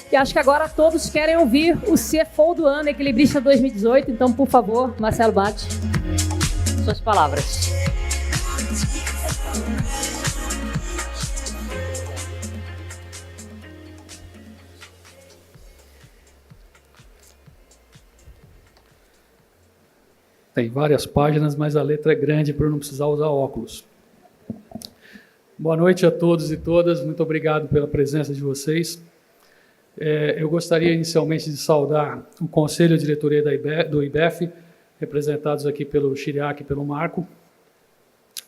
E acho que agora todos querem ouvir o CFO do ano, Equilibrista 2018. Então, por favor, Marcelo Batti, suas palavras. Tem várias páginas, mas a letra é grande para eu não precisar usar óculos. Boa noite a todos e todas, muito obrigado pela presença de vocês. Eu gostaria inicialmente de saudar o Conselho de Diretoria do IBEF, representados aqui pelo Chiriac e pelo Marco,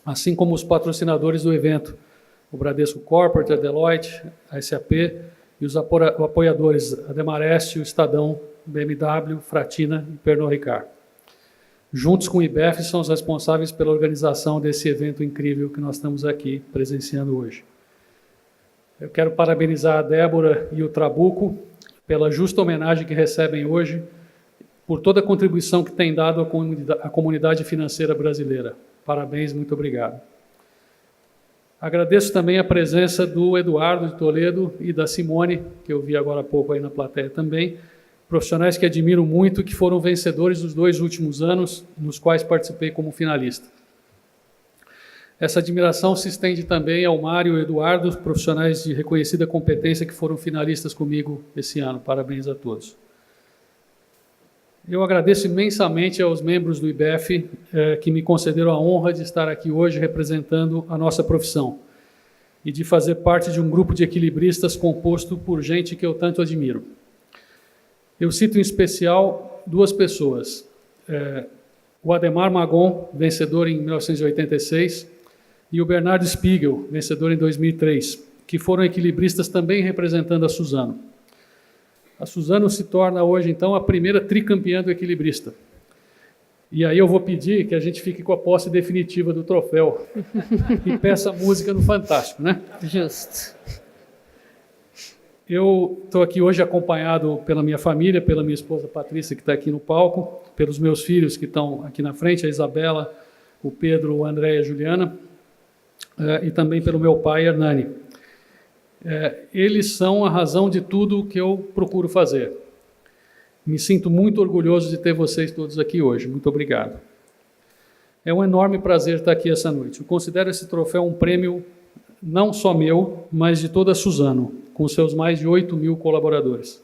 assim como os patrocinadores do evento, o Bradesco Corporate, a Deloitte, a SAP e os apoiadores, a Demarest, o Estadão, BMW, Fratina e Pernod Ricard. Juntos com o IBEF, são os responsáveis pela organização desse evento incrível que nós estamos aqui presenciando hoje. Eu quero parabenizar a Débora e o Trabuco pela justa homenagem que recebem hoje, por toda a contribuição que tem dado à comunidade financeira brasileira. Parabéns, muito obrigado. Agradeço também a presença do Eduardo de Toledo e da Simone, que eu vi agora há pouco aí na plateia também, profissionais que admiro muito, que foram vencedores dos 2 últimos anos, nos quais participei como finalista. Essa admiração se estende também ao Mário e ao Eduardo, profissionais de reconhecida competência que foram finalistas comigo esse ano. Parabéns a todos. Eu agradeço imensamente aos membros do IBEF que me concederam a honra de estar aqui hoje representando a nossa profissão e de fazer parte de um grupo de equilibristas composto por gente que eu tanto admiro. Eu cito em especial 2 pessoas. O Ademar Magon, vencedor em 1986, e o Bernardo Spiegel, vencedor em 2003, que foram equilibristas também representando a Suzano. A Suzano se torna hoje, então, a primeira tricampeã do equilibrista. E aí eu vou pedir que a gente fique com a posse definitiva do troféu e peça música no Fantástico, né? Justo. Eu estou aqui hoje acompanhado pela minha família, pela minha esposa Patrícia, que está aqui no palco, pelos meus filhos que estão aqui na frente, a Isabela, o Pedro, o André e a Juliana, e também pelo meu pai, Hernani. Eles são a razão de tudo o que eu procuro fazer. Me sinto muito orgulhoso de ter vocês todos aqui hoje. Muito obrigado. É um enorme prazer estar aqui essa noite. Eu considero esse troféu um prêmio não só meu, mas de toda a Suzano, com seus mais de 8.000 colaboradores.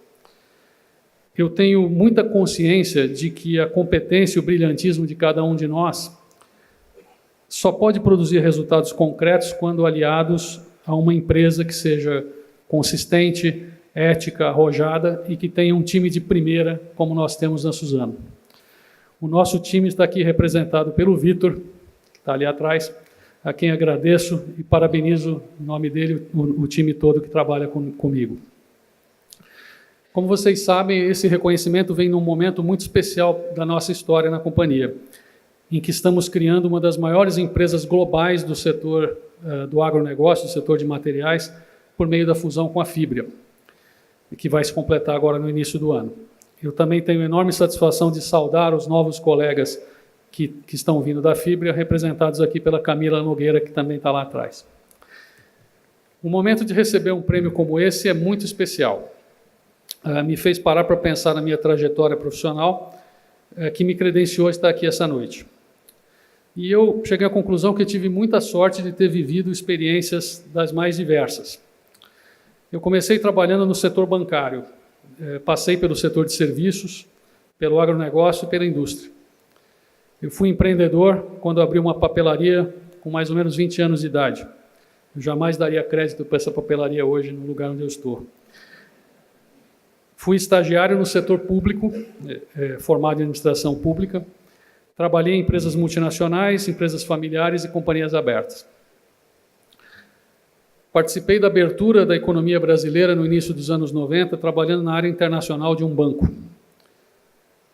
Eu tenho muita consciência de que a competência e o brilhantismo de cada um de nós só pode produzir resultados concretos quando aliados a uma empresa que seja consistente, ética, arrojada e que tenha um time de primeira, como nós temos na Suzano. O nosso time está aqui representado pelo Vitor, que está ali atrás, a quem agradeço e parabenizo, em nome dele, o time todo que trabalha comigo. Como vocês sabem, esse reconhecimento vem num momento muito especial da nossa história na companhia, em que estamos criando uma das maiores empresas globais do setor do agronegócio, do setor de materiais, por meio da fusão com a Fibria, que vai se completar agora no início do ano. Eu também tenho enorme satisfação de saudar os novos colegas que estão vindo da Fibria, representados aqui pela Camila Nogueira, que também está lá atrás. O momento de receber um prêmio como esse é muito especial. Me fez parar para pensar na minha trajetória profissional, que me credenciou a estar aqui essa noite. E eu cheguei à conclusão que tive muita sorte de ter vivido experiências das mais diversas. Eu comecei trabalhando no setor bancário, passei pelo setor de serviços, pelo agronegócio e pela indústria. Eu fui empreendedor quando abri uma papelaria com mais ou menos 20 anos de idade. Eu jamais daria crédito para essa papelaria hoje no lugar onde eu estou. Fui estagiário no setor público, formado em administração pública. Trabalhei em empresas multinacionais, empresas familiares e companhias abertas. Participei da abertura da economia brasileira no início dos anos 90, trabalhando na área internacional de um banco.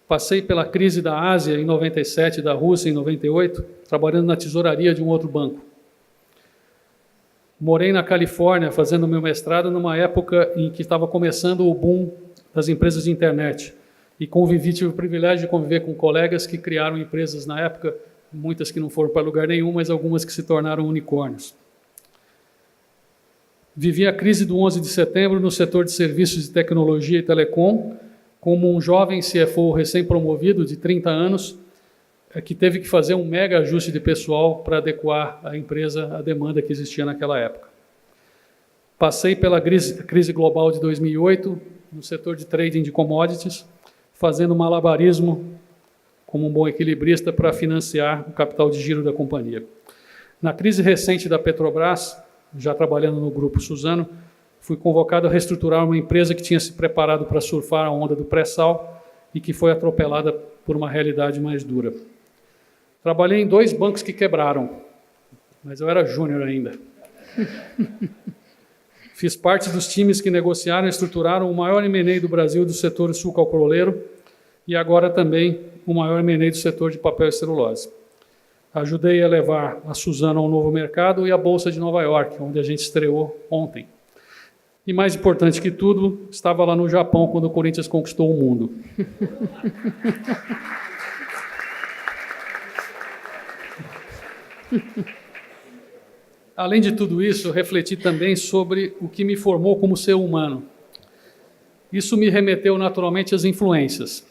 Passei pela crise da Ásia em 97, da Rússia em 98, trabalhando na tesouraria de um outro banco. Morei na Califórnia fazendo meu mestrado numa época em que estava começando o boom das empresas de internet. E tive o privilégio de conviver com colegas que criaram empresas na época, muitas que não foram para lugar nenhum, mas algumas que se tornaram unicórnios. Vivi a crise do 11 de setembro no setor de serviços de tecnologia e telecom, como um jovem CFO recém-promovido de 30 anos, que teve que fazer um mega ajuste de pessoal para adequar a empresa à demanda que existia naquela época. Passei pela crise global de 2008, no setor de trading de commodities, fazendo malabarismo como um bom equilibrista para financiar o capital de giro da companhia. Na crise recente da Petrobras, já trabalhando no Grupo Suzano, fui convocado a reestruturar uma empresa que tinha se preparado para surfar a onda do pré-sal e que foi atropelada por uma realidade mais dura. Trabalhei em 2 bancos que quebraram, mas eu era júnior ainda. Fiz parte dos times que negociaram e estruturaram o maior M&A do Brasil do setor sucroalcooleiro e agora também o maior M&A do setor de papel e celulose. Ajudei a levar a Suzano ao novo mercado e a Bolsa de Nova York, onde a gente estreou ontem. E mais importante que tudo, estava lá no Japão quando o Corinthians conquistou o mundo. Além de tudo isso, refleti também sobre o que me formou como ser humano. Isso me remeteu naturalmente às influências.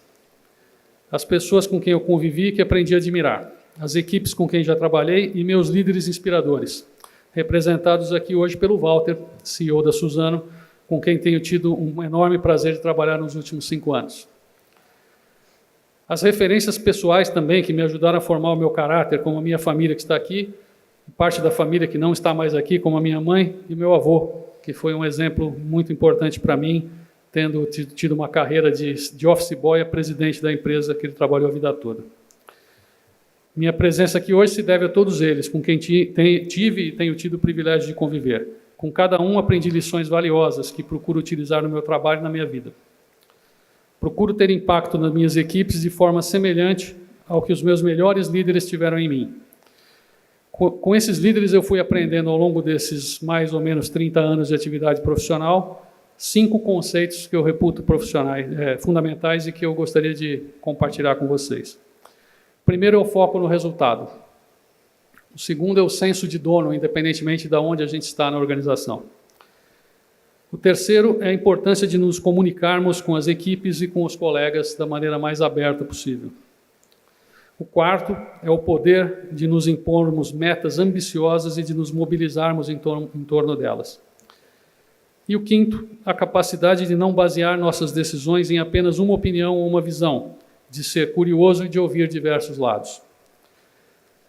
As pessoas com quem eu convivi que aprendi a admirar. As equipes com quem já trabalhei e meus líderes inspiradores, representados aqui hoje pelo Walter, CEO da Suzano, com quem tenho tido um enorme prazer de trabalhar nos últimos 5 anos. As referências pessoais também que me ajudaram a formar o meu caráter, como a minha família que está aqui, parte da família que não está mais aqui, como a minha mãe e meu avô, que foi um exemplo muito importante para mim, tendo tido uma carreira de office boy a presidente da empresa que ele trabalhou a vida toda. Minha presença aqui hoje se deve a todos eles, com quem tive e tenho tido o privilégio de conviver. Com cada um aprendi lições valiosas que procuro utilizar no meu trabalho e na minha vida. Procuro ter impacto nas minhas equipes de forma semelhante ao que os meus melhores líderes tiveram em mim. Com esses líderes eu fui aprendendo ao longo desses mais ou menos 30 anos de atividade profissional 5 conceitos que eu reputo fundamentais e que eu gostaria de compartilhar com vocês. Primeiro é o foco no resultado. O segundo é o senso de dono, independentemente de onde a gente está na organização. O terceiro é a importância de nos comunicarmos com as equipes e com os colegas da maneira mais aberta possível. O quarto é o poder de nos impormos metas ambiciosas e de nos mobilizarmos em torno delas. E o quinto, a capacidade de não basear nossas decisões em apenas uma opinião ou uma visão, de ser curioso e de ouvir diversos lados.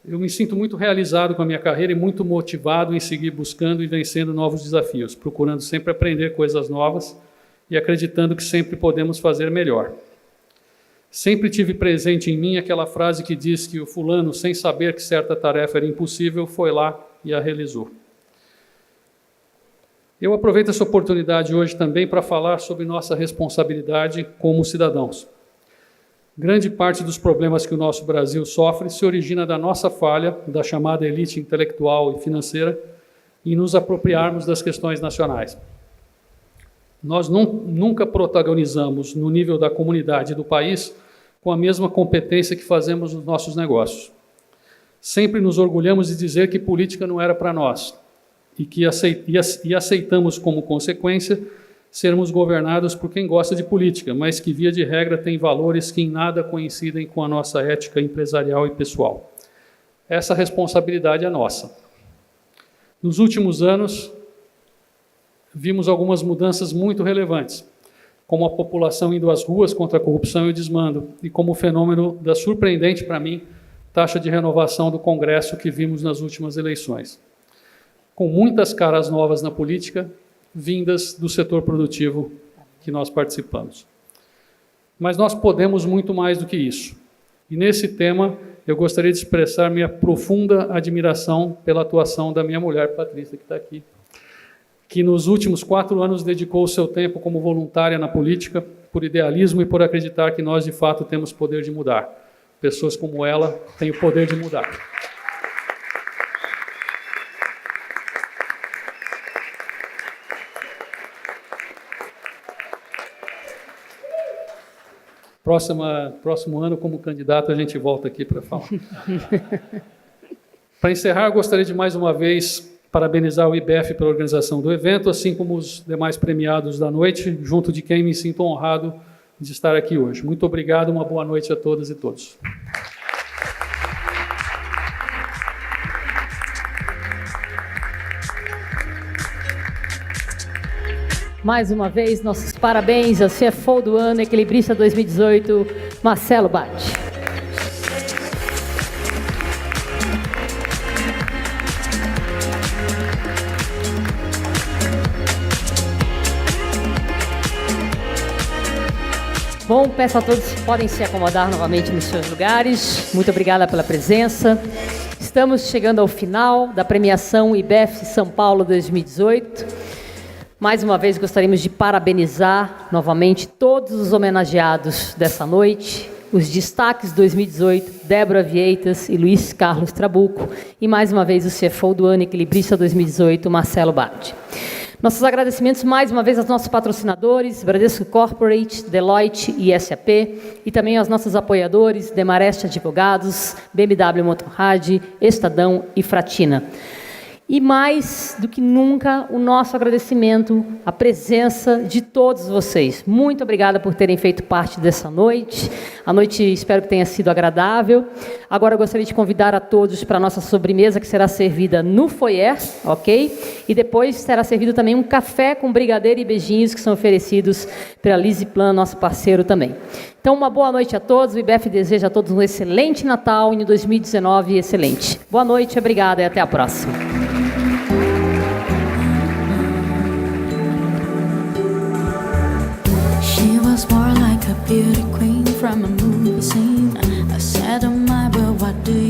Eu me sinto muito realizado com a minha carreira e muito motivado em seguir buscando e vencendo novos desafios, procurando sempre aprender coisas novas e acreditando que sempre podemos fazer melhor. Sempre tive presente em mim aquela frase que diz que o fulano, sem saber que certa tarefa era impossível, foi lá e a realizou. Eu aproveito essa oportunidade hoje também para falar sobre nossa responsabilidade como cidadãos. Grande parte dos problemas que o nosso Brasil sofre se origina da nossa falha, da chamada elite intelectual e financeira, em nos apropriarmos das questões nacionais. Nós nunca protagonizamos, no nível da comunidade e do país, com a mesma competência que fazemos nos nossos negócios. Sempre nos orgulhamos de dizer que política não era para nós, e aceitamos como consequência sermos governados por quem gosta de política, mas que, via de regra, tem valores que em nada coincidem com a nossa ética empresarial e pessoal. Essa responsabilidade é nossa. Nos últimos anos, vimos algumas mudanças muito relevantes, como a população indo às ruas contra a corrupção e o desmando, e como o fenômeno da surpreendente, para mim, taxa de renovação do Congresso que vimos nas últimas eleições. Com muitas caras novas na política, vindas do setor produtivo que nós participamos. Mas nós podemos muito mais do que isso. E nesse tema, eu gostaria de expressar minha profunda admiração pela atuação da minha mulher, Patrícia, que está aqui, que nos últimos 4 anos dedicou o seu tempo como voluntária na política, por idealismo e por acreditar que nós, de fato, temos poder de mudar. Pessoas como ela têm o poder de mudar. Próximo ano, como candidato, a gente volta aqui para falar. Para encerrar, eu gostaria de mais uma vez parabenizar o IBEF pela organização do evento, assim como os demais premiados da noite, junto de quem me sinto honrado de estar aqui hoje. Muito obrigado, uma boa noite a todas e todos. Mais uma vez, nossos parabéns ao CFO do ano, Equilibrista 2018, Marcelo Batti. Bom, peço a todos que podem se acomodar novamente nos seus lugares. Muito obrigada pela presença. Estamos chegando ao final da premiação IBEF São Paulo 2018. Mais uma vez, gostaríamos de parabenizar novamente todos os homenageados dessa noite, os destaques 2018, Débora Vieitas e Luiz Carlos Trabuco, e mais uma vez o CFO do ano, Equilibrista 2018, Marcelo Batti. Nossos agradecimentos mais uma vez aos nossos patrocinadores, Bradesco Corporate, Deloitte e SAP, e também aos nossos apoiadores, Demarest Advogados, BMW Motorrad, Estadão e Fratina. E mais do que nunca, o nosso agradecimento à presença de todos vocês. Muito obrigada por terem feito parte dessa noite. A noite espero que tenha sido agradável. Agora eu gostaria de convidar a todos para a nossa sobremesa, que será servida no foyer, ok? E depois será servido também um café com brigadeiro e beijinhos, que são oferecidos pela Lisiplan, nosso parceiro também. Então, uma boa noite a todos. O IBEF deseja a todos um excelente Natal e um 2019 excelente. Boa noite, obrigada e até a próxima. More like a beauty queen from a movie scene. I said, oh my, but what do you